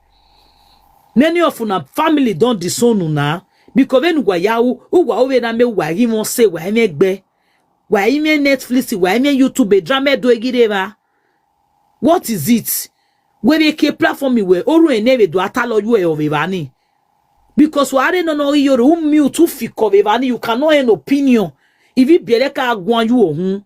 Many of una family don't disown una. Because when you over na me why him say why me gbe why me Netflix why me YouTube drama do egireba. What is it? Where we ke platform me where oru enebe do atalo you of evani. Because we are no Iyore mute to fik of evani, you cannot have an opinion. If you be like agwan you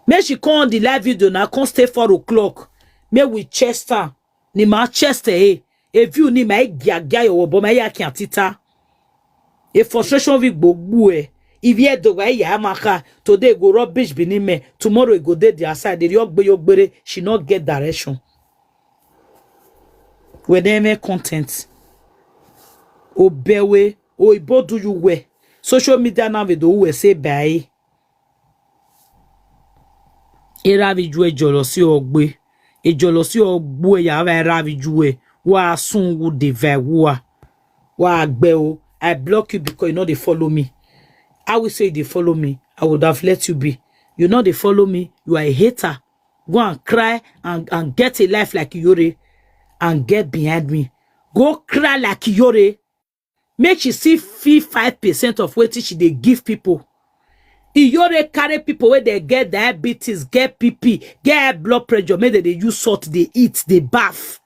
me she come on the live video na come stay 4 o'clock. Me with Chester ni ma Chester if you ni my gaga yo bo my yakin tita a frustration vi gbogbo if you do way ya maka today go rubbish bini me tomorrow go dey the side the yogbere she not get direction when they make content obewe o ibo do you we social media now we do we say bye era vi ju ejolosi ogbe ejolosi ogbo ya va era vi ju wa sun would devour wa gbeo. I block you because you know they follow me. I will say they follow me. I would have let you be. You know they follow me. You are a hater. Go and cry and get a life like Iyore and get behind me. Go cry like Iyore. Make she see 5% of what she they give people. Iyore carry people where they get diabetes, get PP, get blood pressure. Maybe they use salt, they eat, they bath.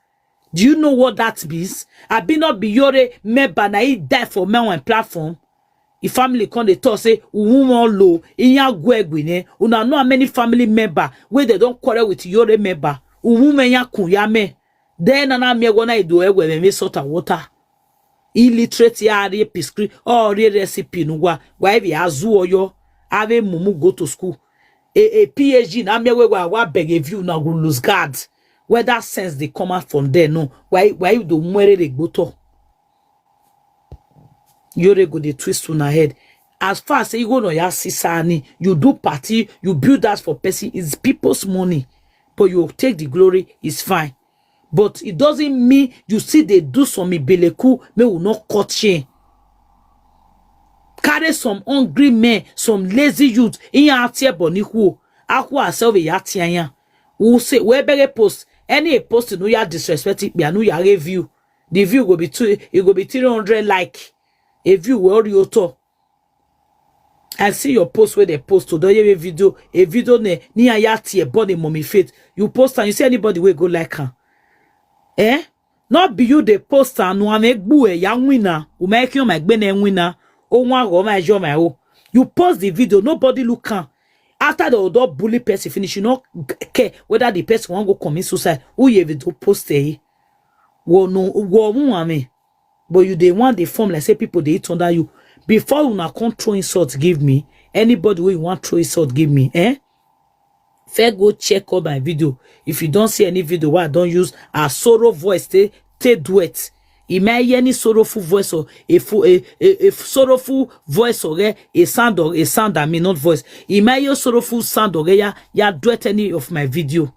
Do you know what that means? I be not be Iyore member na he die for men on platform. If family come they talk say woman low inya gwegwine. Una know how many family member where they don't quarrel with Iyore member. Woman ya kun ya me. Then na me gonna do egwe me salt and water. Illiterate ya re prescribe or re recipe nuwa. Why be azu oyo ave mumu go to school. A PhD na me we wa beg a view na go lose guard. Where that sense they come out from there, no. Why you do mwere de goto? Iyore go the twist on her head. As far as you go no ya sisani, you do party, you build that for person, it's people's money. But you take the glory, it's fine. But it doesn't mean you see they do some ibeleku, me will not cut chain. Carry some hungry men, some lazy youth, in your atia boniku, aku ourselves a yatianya. Who say we better post any post no ya disrespect me no ya review. The view go be 300 like a view where you talk. I see your post where they post to do a video ne ni ayati e body mommy Faith. You post and you see anybody will go like her. Not be you the poster no make boo ya winner who make you my bene winner. Oh one go my job my oh. You post the video, nobody look can. After the other bully person finish, you not care whether the person want go commit suicide. Who you do post well no me. But you they want the form like say people they eat under you. Before you not come throw insult, give me. Anybody who you want throw insult, give me. Fair go check out my video. If you don't see any video where I don't use a sorrow voice, take duet. It may hear any sorrowful voice or a sorrowful voice or a sound I mean not voice. It may hear sorrowful sound or ya duet any of my video.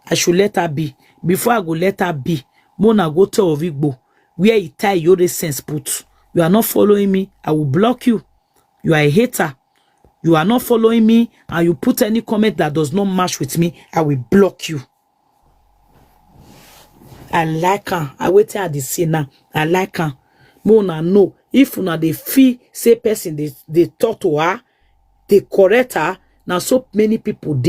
I should let her be. Before I go let her be, Mona go tell Ovigbo where he tie Iyore sense put. You are not following me, I will block you. You are a hater. You are not following me and you put any comment that does not match with me, I will block you. I like her. I wait till the see now. I like her. Mona know if una they feel say person they talk to her, they correct her. Now so many people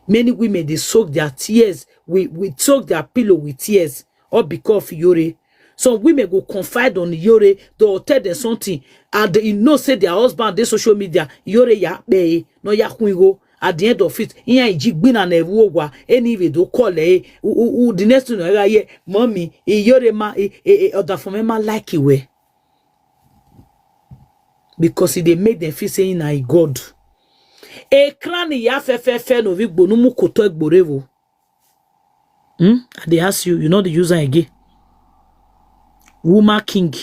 many women they soak their tears. We soak their pillow with tears. All because of Iyore. Some women go confide on Iyore, they'll tell them something, and they know say their husband, they social media, Iyore ya be, no ya go. At the end of it, iya ijigbina na ewu anyway do call the next thing ye, mommy, Iyore ma other for me like it because they make them feel saying na God. E krani ya fe no vi gbo numu koto egborevo. They ask you, you know the user again. Woman king.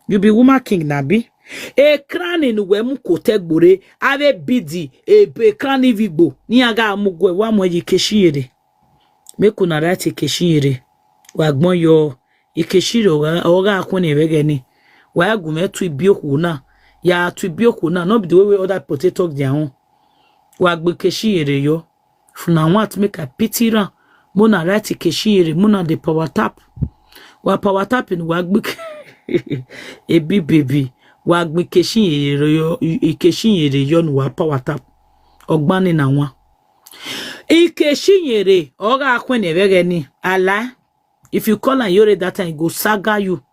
You be woman king nabi. E krani no we mu koto egbore ave bidi e krani vigbo ni aga amugwe wa mo yikeshire. Make una right yikeshire. Wa gbon yo yikeshire oga akun ewege ni. Wa agume tu ibioku na. Ya tu ibioku na no be the way other potato their own. Wa gbe keshire yo. Funa want make a pity ran. Mona right keshire mona the power tap. Wa power tapping wa gbe e baby. Wa gbe keshire yo ikeshire yo no wa power tap. Ogbani na wa. Ikeshire oga akwen ewege ni. Ala. If you call her Iyore that time, go saga you.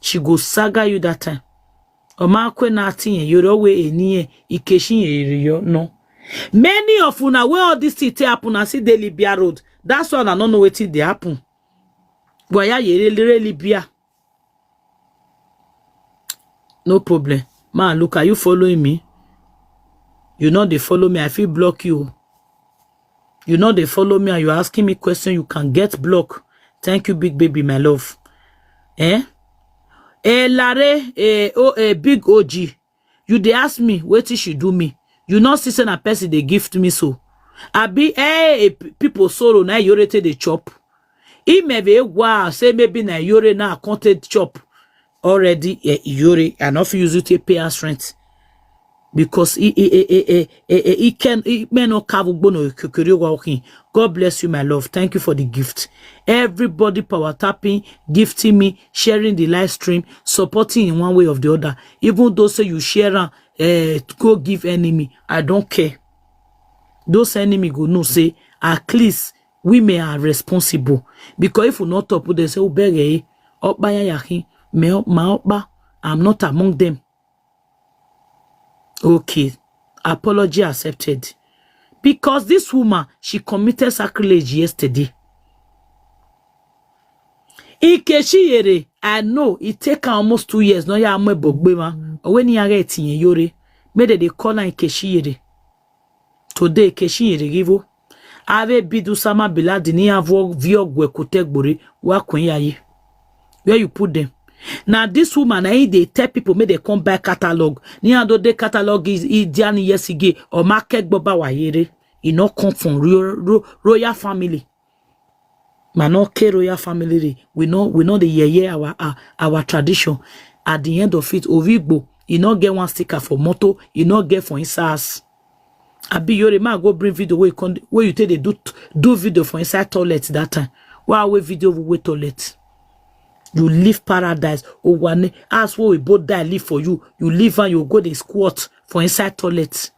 She go saga you that time. Oma akwen na tin Iyore we eniye ikeshire yo no. Many of una where all this thing happen and see the Libya road. That's why I don't know what they happen. Why ya really Libya? No problem. Man, look, are you following me? You know they follow me. I feel block you. You know they follow me and you're asking me questions. You can get blocked. Thank you, big baby, my love. Lare, big OG. You they ask me what she do me. You not see a person they gift me so. I be people sorrow na Iyore te the chop. It may be wow say maybe na Iyore na accounted chop already Iyore and not use it to pay us rent because it may not cover bono walking. God bless you, my love. Thank you for the gift. Everybody power tapping, gifting me, sharing the live stream, supporting in one way or the other. Even though say you share go give enemy, I don't care. Those enemy go no say at least women are responsible because if we not top they say ubege okbaya yakin me ma okba, I'm not among them. Okay, apology accepted. Because this woman, she committed sacrilege yesterday. Ikeshire, I know it take her almost 2 years. No, ya amwe bogbema. When you get Iyore, maybe they call her Ikeshire. Today, Ikeshire givo. Ave bidu sama biladi ni avo viogwe kutegbori wa kwenyaye. Where you put them? Now this woman, they tell people may they come buy catalog. Ni ado de catalog is Idiani yesige or market boba wayere. It not come from royal family. Manoke royal family. We know the our tradition. At the end of it, Ovigbo, you not get one sticker for motto, you not get for inside. Abi Iyore ma go bring video where you take they do video for inside toilet that time. Why we video we toilet? You live paradise. Oh, one ask what we both die live for you. You live and you go the squat for inside toilet.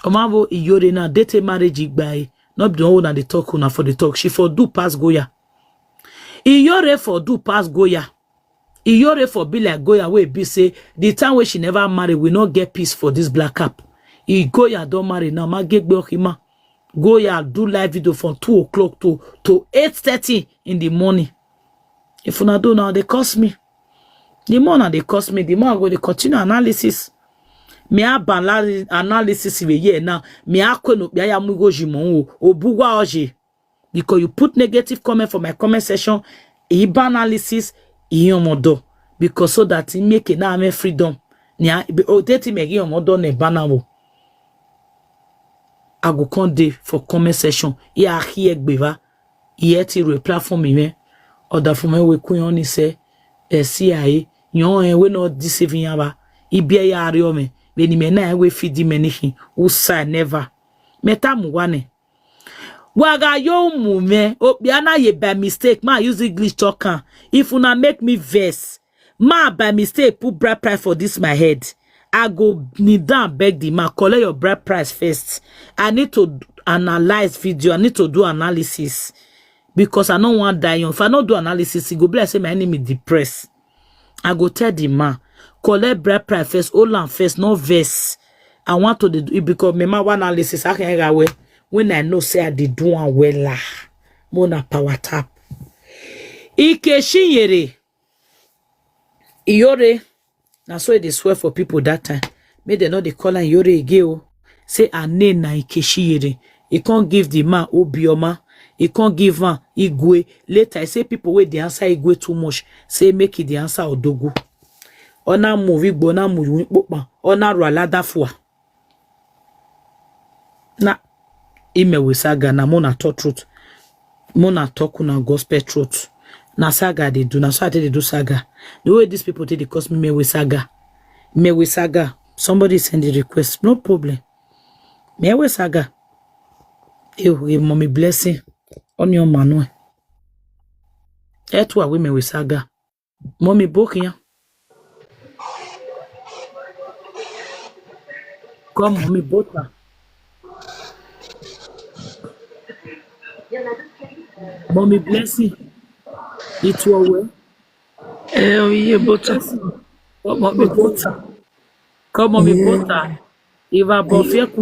Omavo Iyore na date marriage by not the one that they talk on for the talk. She for do pass Goya. Iyore for do pass Goya. Iyore for be like Goya where be say the time where she never marry we not get peace for this black cap. Goya don't marry now. Ma get hima. Goya do live video from 2 o'clock to 8:30 in the morning. If una do now, they cost me. The more now they cost me, the more I go to continue analysis. Me a ban analysis we here now. Me a kweno be ya mugo jimon obugwa oje. Because you put negative comment for my comment section, ban analysis modo. Because so that it make it now me freedom. Nia be odeti me modo ne banabo. I go come day for comment section. Ya here gbeva. Yet it reply for me. Other for me we kuyon say CIA yon we not deceiving yaba ibia ya ariome be ni me na we feed menihi usa never meta muwane waga yo mume obia na ye by mistake ma use English talker if una make me vex ma by mistake put bride price for this my head I go kneel down beg the man collect your bride price first. I need to analyze video, I need to do analysis. because I don't want die young. If I don't do analysis, he go be like say my enemy depressed. I go tell the man, collect bread price first, hold on first, no verse. I want to do it because me one analysis I can get away when I know say I did do one well lah. Mona power tap. Iyore. Iyore. Now so they swear for people that time. May they know they call her Iyore again. Say her name na Iyore. He can't give the man Obioma. He can't give her Igwe. Later I say people wait the answer Igwe too much. Say make it the answer Odogu. Ona movie bona movie ona rwalada fua. Na ime we saga na mona talk truth. Mona talk na gospel truth. Na saga they do. Na so they do saga. The way these people take they cost me we saga. Me we saga. Somebody send the request. No problem. Me we saga. You mommy blessing on your manual. That's why we me we saga. Mommy book ya. Come mommy butter. Mommy blessing. It's your way. Oh, yeah, butter. Come mommy butter. Come mommy butter. If I buffet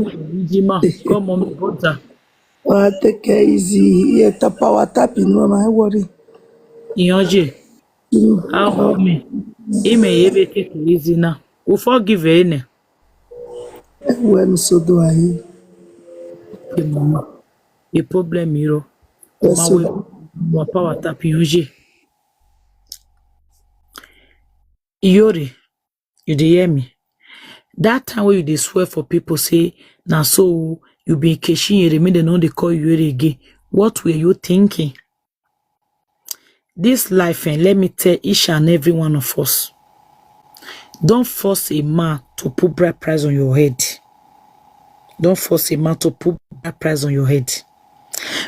come mommy butter. Oh, take it easy. Yeah, the power tapping, no, my worry. Iyore. How me? Ime ebe take it easy now. We forgive any. When so do I. The mama. The problem hero. Yes, Oma we power tap Iyore. Iyore, you dey hear me? That time when you dey swear for people say na so you be Iyore, me they know they call Iyore again. What were you thinking? This life, and let me tell each and every one of us, don't force a man to put bride price on your head. Don't force a man to put bride price on your head.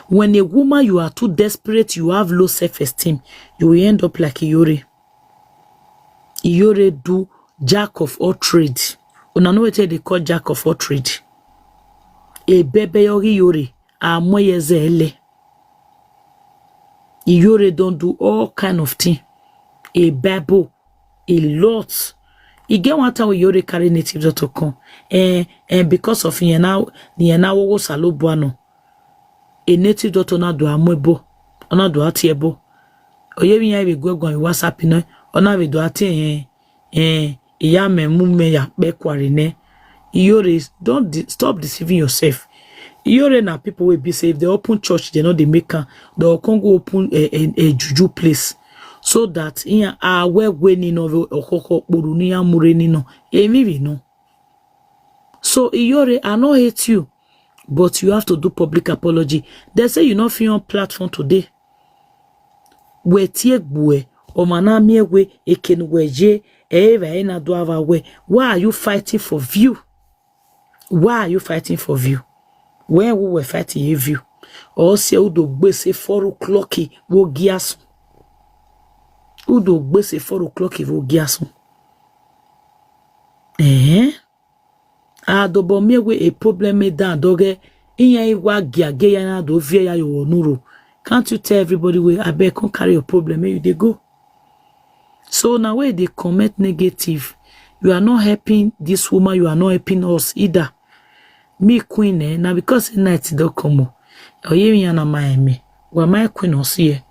When a woman you are too desperate, you have low self-esteem, you will end up like Iyore. Iyore do jack of all trade. Una know what they call jack of all trade. A bebe Iyore a moye zele. Iyore don't do all kind of thing. A babo, a lot. You get one time Iyore carry native daughter come, and because of the wo salobuano, a native daughter na do amwebo, ona do atiebo. Oye mi ya be go WhatsApp no, ona be do ati iya me mume ya be kware ne. Iyore, don't stop deceiving yourself. Iyore na people will be say if they open church, they know they make they'll come go open a juju place. So that in a where winning of okoko burunia mureni no. Maybe no. So Iyore, I not hate you, but you have to do public apology. They say you not feel on platform today. We tie bue o manami we ekenweje eva na do ava we. Why are you fighting for view? Why are you fighting for view? When we were fighting a view, or say udo gbese 4 o'clock wo giasu. Udo gbese 4 o'clock wo giasu. Adobo mewe a problem me down doge inya iwa giage ya na do vie ya yo nuro. Can't you tell everybody we I beg can't carry your problem, maybe they go. So now where they comment negative, you are not helping this woman, you are not helping us either. Me queen now because night don't come. Oh yeah, na my well my queen was here.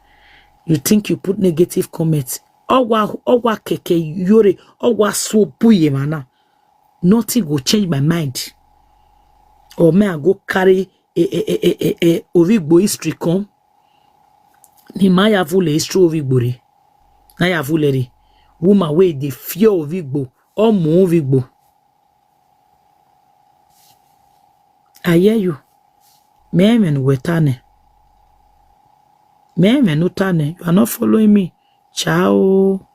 You think you put negative comments? Owa keke Iyore, owa so buye mana. Nothing will change my mind. Or may I go carry Ovigbo history come? Ni maya vule history Ovigbore. Na ya vule woman wey dey fear Ovigbo or mo Ovigbo. I hear you. Memen wetane. Memen utane. You are not following me. Ciao.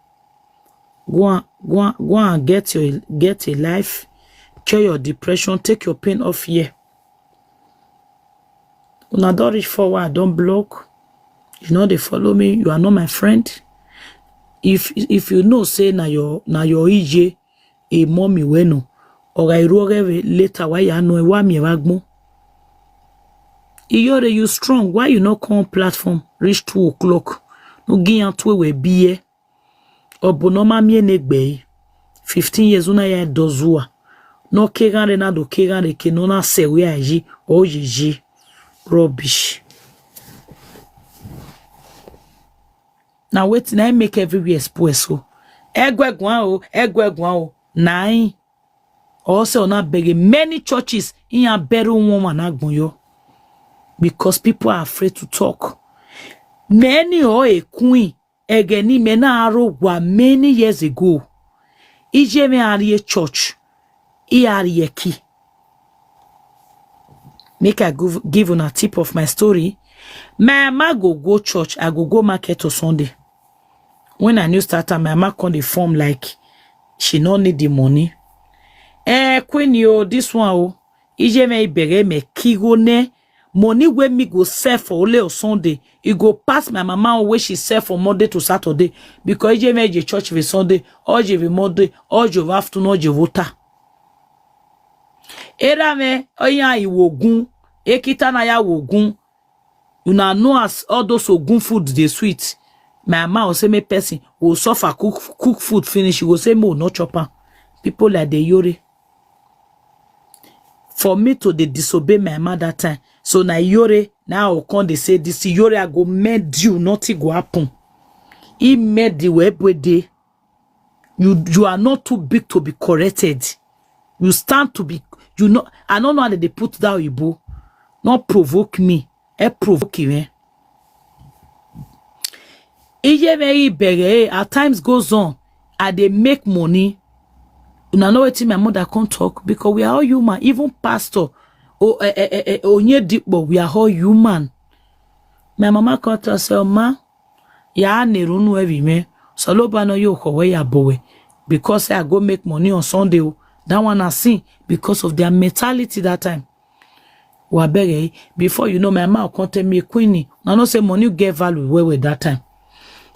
Go and get a life. Cure your depression. Take your pain off here. When I don't reach forward, don't block. You know they follow me. You are not my friend. If you know say na your EJ a mommy weno or I roge later why you know wa mi wagmo. Iyore, you strong. Why you not come on platform? Reach 2 o'clock. No give 2 we be here. Obonoma mie negbe. 15 years una ya dozua. No kegare na do kegare ke no na sewe aji o jiji. Rubbish. Now wait, now I make everywhere spoil so. Egwegwan o. Nine. Also not begging many churches in a better woman agbonyo. Because people are afraid to talk. Many or a queen egeni menaro were many years ago. Ije me ariye church. I ariye ki. Make I give on a tip of my story. My mama go church. I go market on Sunday. When I new starter, my mama come the form like she no need the money. Queen yo, this one oh. Ije me ibere me kigo ne. Money when me go sell for only on Sunday, it go pass my mama where she sell for Monday to Saturday because je me church for Sunday, or je Monday, or je afternoon, or je vota. Era me oya iwogun, ekita na ya wogun. You know as all those ogun food they sweet. My mama will say me person will suffer cook food finish. You will say me no chopper. People like the Iyore. For me to disobey my mother that time. So na Iyore, now come they say this Iyore I go made you, nothing go happen. He made the web with day. You are not too big to be corrected. You stand to be, you know, I don't know how they put down Ibo. Not provoke me. Provoke you. At times goes on. And they make money. You know what my mother can't talk because we are all human. Even pastor onye dipo, we are all human. My mama can't tell say, ma, ya nerunu every me. So loba no yo kowe ya bowe. Because I go make money on Sunday. That one I see because of their mentality that time. Wabere, before you know my mama can't tell me queenie. Now no say money get value where that time.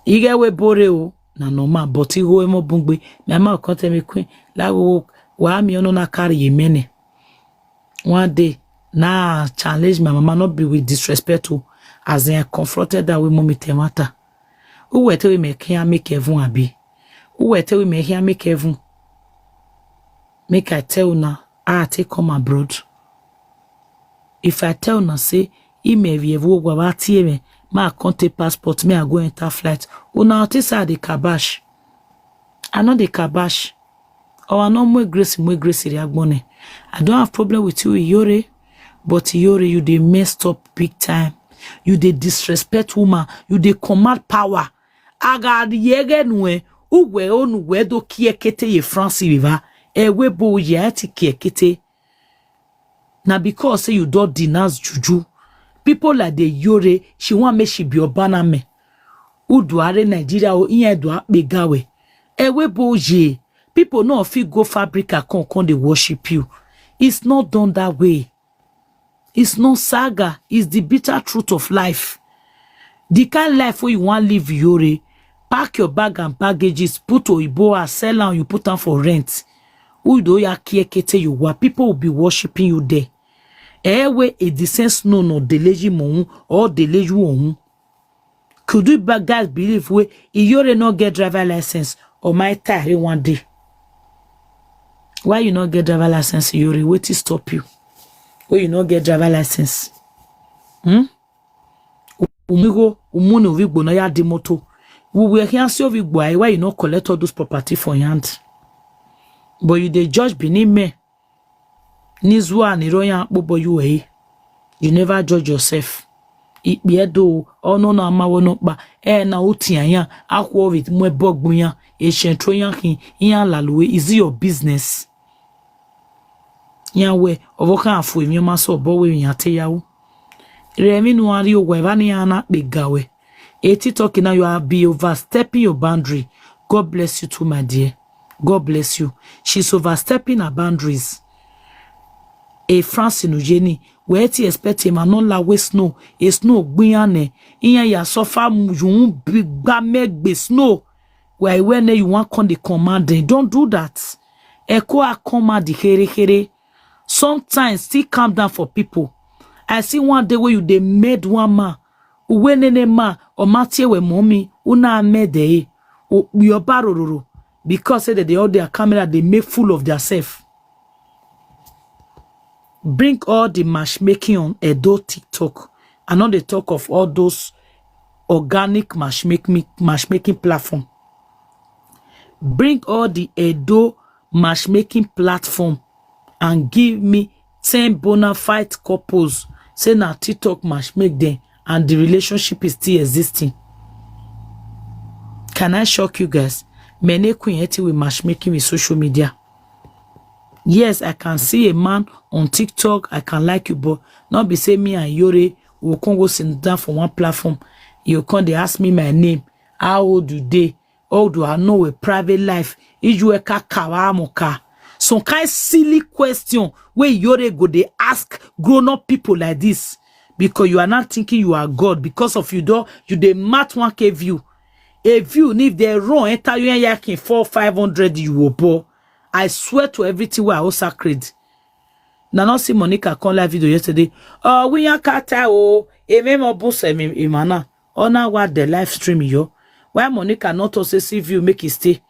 Ige we bore na normal but he go emo bungbe my mama come tell me queen la wa mi ono na carry yemene one day na challenge my mama not be with disrespect to as they confronted that with mommy temata who were tell we make here make heaven abi who were tell we make here make heaven make I tell na I take come abroad if I tell na say he may be evo gwa ba tie me ma conte passport me I go enter flight. Una otisa the kabash. I know the kabash. Or I know more grace reagbone. I don't have problem with you, Iyore. But Iyore, you they messed up big time. You they disrespect woman. You they command power. Aga the yege nwe. Uwe onu wedo kie kete ye France river. Ewe bo ye ati kie kete. Na because say you don't denounce juju. People like the Iyore, she want me she be obana me. Uduare Nigeria o iye dua begawe. Ewe boje. People no fit go fabrica con they worship you. It's not done that way. It's not saga. It's the bitter truth of life. The kind of life where you want live Iyore, pack your bag and baggages, put Oiboa, sell and you put them for rent. Udo ya kiekete you wa people will be worshiping you there. Ewe a decent snow no deleji mon or deleju on. Could you guys believe we Iyore not get driver license or my tire one day? Why you not get driver license, Iyore? What to stop you? Why you not get driver license? Umigo umuno vigbo na ya di moto. We will hear so vigbo why you not collect all those property for your hand. But you the judge beneath me. Nizwa ni roya bobo you you never judge yourself. Ikbiedo ono na amawo no ba na otian ya akwo with mwe bogbun ya eshentro yan kin yan laluwe is it your business? Yan we ovoka afu emi ma so bo we yan teyawo. Remi no ari ogwa ba ni ana pegawe. Eti talking now you are be overstepping your boundary. God bless you too, my dear. God bless you. She's overstepping her boundaries. A France in Ujeni, where ti expect him and la we snow, a snow gbiane, in ya sofa you big meg be snow. Where when you want con the command, don't do that. Eko a command the here. Sometimes still calm down for people. I see one day where you they made one man. Uwenene ma or matie we mommy una made your baroro because say that they all their camera they make full of themselves. Bring all the matchmaking on Edo TikTok. And not the talk of all those organic matchmaking platform. Bring all the Edo matchmaking platform and give me 10 bona fide couples. Say now TikTok matchmake them and the relationship is still existing. Can I shock you guys? Many queens with matchmaking with social media. Yes, I can see a man on TikTok. I can like you, but not be say me and Iyore will come go sit down for one platform. You come, they ask me my name. How old do they? How do I know a private life? Some kind silly question where Iyore go they ask grown-up people like this because you are not thinking you are God because of you they mat 1K view. A view, if they're wrong, enter you and yakin 400-500 you will bore. I swear to everything where I was sacred. Now not see Monica come live video yesterday. Oh, we are kata oh, memo boss imana. Oh, now what the live stream yo? Why Monica not also see view make it stay?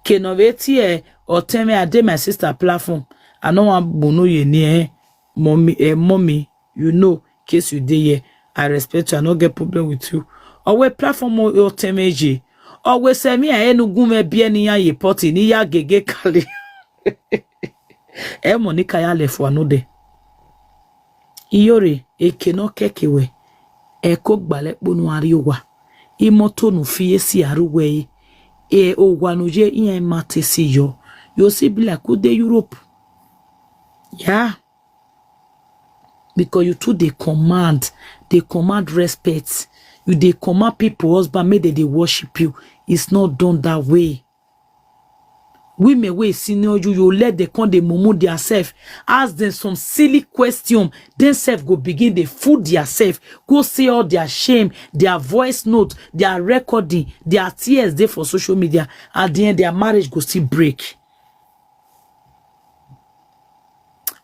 Kenoveti or tell me I did my sister platform. I know I'm bono ye near mommy. You know, case you did here. I respect you. I no get problem with you. Or we platform or tell me always say me I no gume bien ni ya ye poti ni ya gege kali. Monica ya le for anode. Iyore keno kekewe. Ko gbale bonu ari owa. Imoto nu fiye si aruwe. Owa no je iya mate si yo. Yo si be like de Europe. Yeah. Because you too they command respect. You they command people husband make they worship you. It's not done that way. Women way senior you let them come they mumu themselves. Ask them some silly question. Then self go begin they food themselves. Go see all their shame, their voice note, their recording, their tears there for social media. At the end their marriage go still break.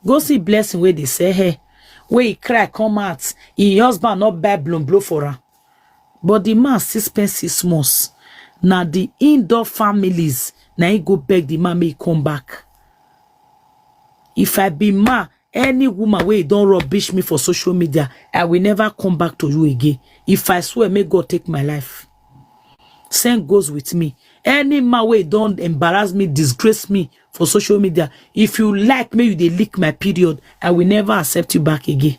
Go see blessing where they say hey. Where he cry come out. His husband not buy blow for her. But the man still spend 6 months. Now the indoor families, now he go beg the man may come back. If I be ma, any woman where don't rubbish me for social media, I will never come back to you again. If I swear, may God take my life. Same goes with me. Any man where don't embarrass me, disgrace me for social media, if you like me, you they leak my period, I will never accept you back again.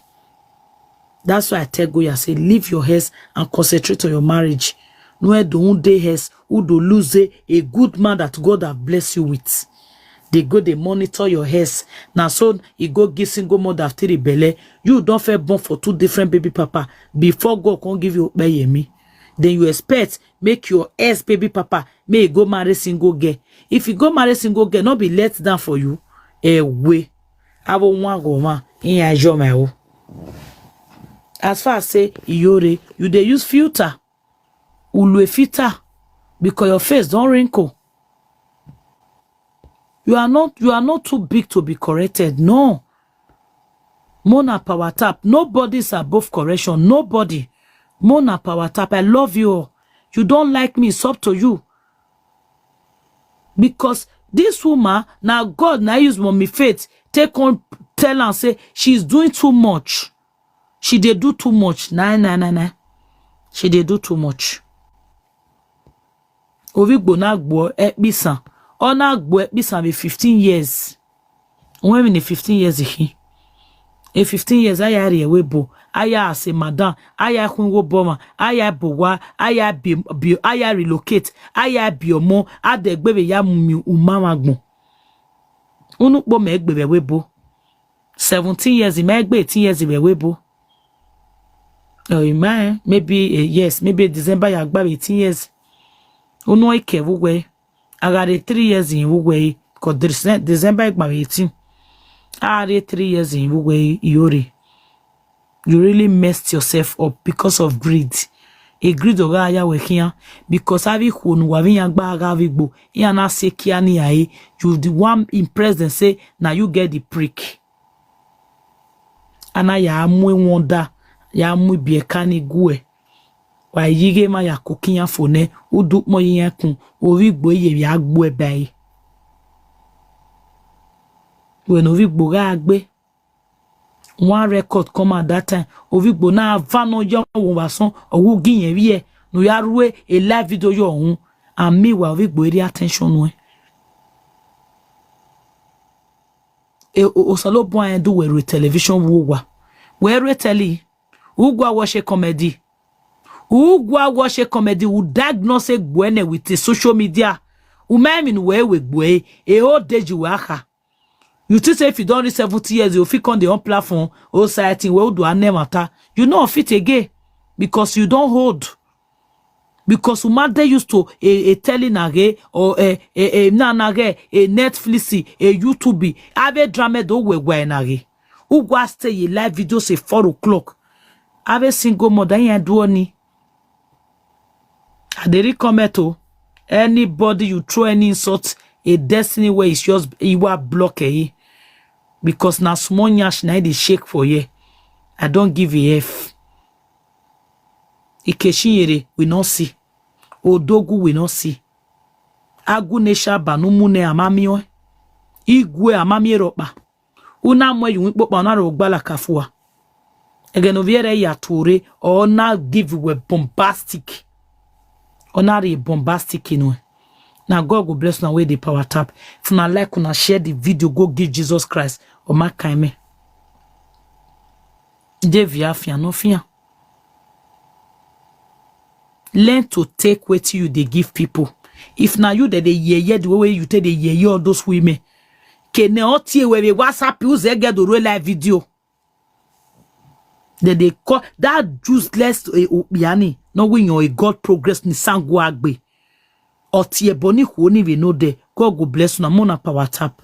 That's why I tell Goya, say, leave your hairs and concentrate on your marriage. No, don't day hairs, who do lose a good man that God have blessed you with. They go, they monitor your hairs. Now, so you go give single mother after the belly. You don't feel born for 2 different baby papa before God can give you me. Then you expect make your ex baby papa may go marry single girl. If you go marry single girl, not be let down for you. Way. I won't want go man in a job my own. As far as say Iyore, you they use filter. Ulwe filter. Because your face don't wrinkle. You are not too big to be corrected. No. Mona power tap. Nobody's above correction. Nobody. Mona power tap. I love you. You don't like me. It's up to you. Because this woman, now God now use mommy faith. Take on, tell and say she's doing too much. She did do too much. Nah. She did do too much. Ovigbo na gbo ekbisan. Ona gbo ekbisan be 15 years. When in 15 years he. 15 years aya re webo. Aya ase madam. Aya kunwo boma. Aya bowa. Aya aya relocate. Aya biomo. Adegbebe ya mumi umamagbon. Unu po me egbebe webo. 17 years he me egbe 18 years he webo. Oh, maybe yes, maybe December ya gba 18 years. Uno ike wuwe. I got 3 years in wuwe. Because December gba 18. I had 3 years in wuwe Iyore. You really messed yourself up because of greed. A greed oga ya wekia because avi khonu wavi yagba aga vigbo. Ya na se kiani ai. You the one impressed and say now you get the prick. ana ya amwe wonda ya amwe biekani gue wa yige ma ya kokinya fone udu mo yen kun origbo ye ya gbo ebe when origbo ga gbe one record come at that time origbo na vano yo won wason owu giyen wi no ya ruwe a live video yo ohun and me wa origbo area attention no osalo bo an do we television wugwa we tele ugwa watch comedy ugwa watch comedy u diagnose gwene with the social media u mean we gwe e whole day you aka you think say if you don't reach 70 years you fit on the on platform or society we do an matter you know fit again because you don't hold because umade used to a telling age or a nanage a Netflix a YouTube ave drama do we nage ugwa stay a live video say 4 o'clock ave single mother yan do ni I dey recommend to anybody you throw any insult a destiny where it's yours you are block because na small nyash na dey shake for you. I don't give a F. Iyore we not see. Odogu we not see. Agunesha banumune amamio. Igwe amami ropa. Una mwe yu wipo na rogbala kafua. Again oviere ya tore or na give we bombastic. Onari bombastic inwe. Now God will bless now with the power tap. If you like, una share the video, go give Jesus Christ or my kaime. Devia fia no fia. Learn to take what you they give people. If now you that they ye the way you take the ye all those women. Can not hear where we WhatsApp you they get the real live video. That they call that useless biani. No when you're a God progress ni sangu agbe. Or tie boni who only we know there. God will bless you. Mona power tap.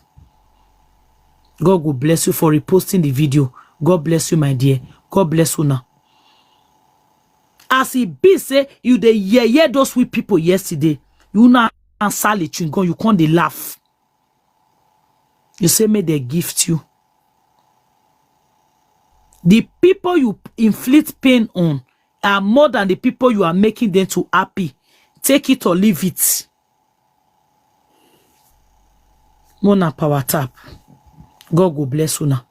God will bless you for reposting the video. God bless you, my dear. God bless you now. As it be say you the yeah those sweet people yesterday. You now answer it you can't they laugh. You say may they gift you. The people you inflict pain on are more than the people you are making them to happy. Take it or leave it. Mona power tap. God will bless you now.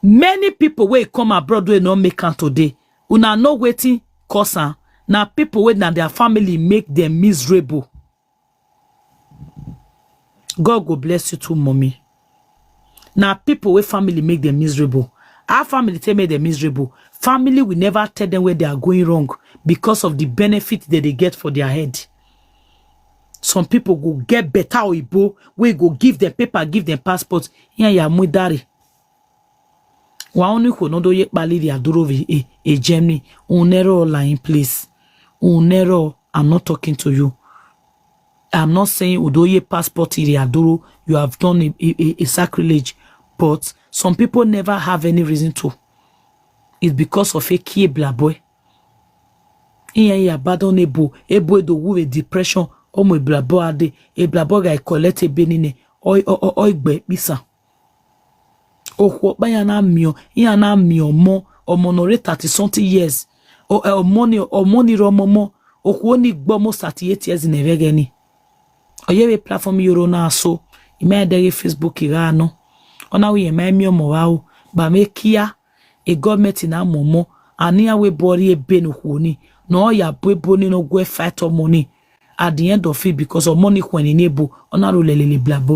Many people will come abroad will not make am today. Una no waiting cause now people wait na their family make them miserable. God will bless you too, mommy. Now people with family make them miserable. Our family tell me they're miserable. Family will never tell them where they are going wrong because of the benefit that they get for their head. Some people go get better oibo, we go give them paper, give them passports. Yeah, ya mudari. Wa oni ko no do ye pali di aduro a Germany. Unero line place. Unero, I'm not talking to you. I'm not saying udoye passport iri aduro. You have done a sacrilege, but some people never have any reason to. It's because of a kibla boy. Iya badon ebo do with depression. O mo blabo ade e blabo ga collect e benine oi gbe bisa. Okwo ba ya na mio mo omonore 30 something years. O money ro momo okwo ni gbo mo 38 years in evegeni. Oyewe platform yoro na so ime dere Facebook ira no. Ona we eme mi omo wa o ba me kia e government na momo ani awe bori e benu honi no ya bebo ni no go fight or money at the end of it because of money when enable onaro lelele blabo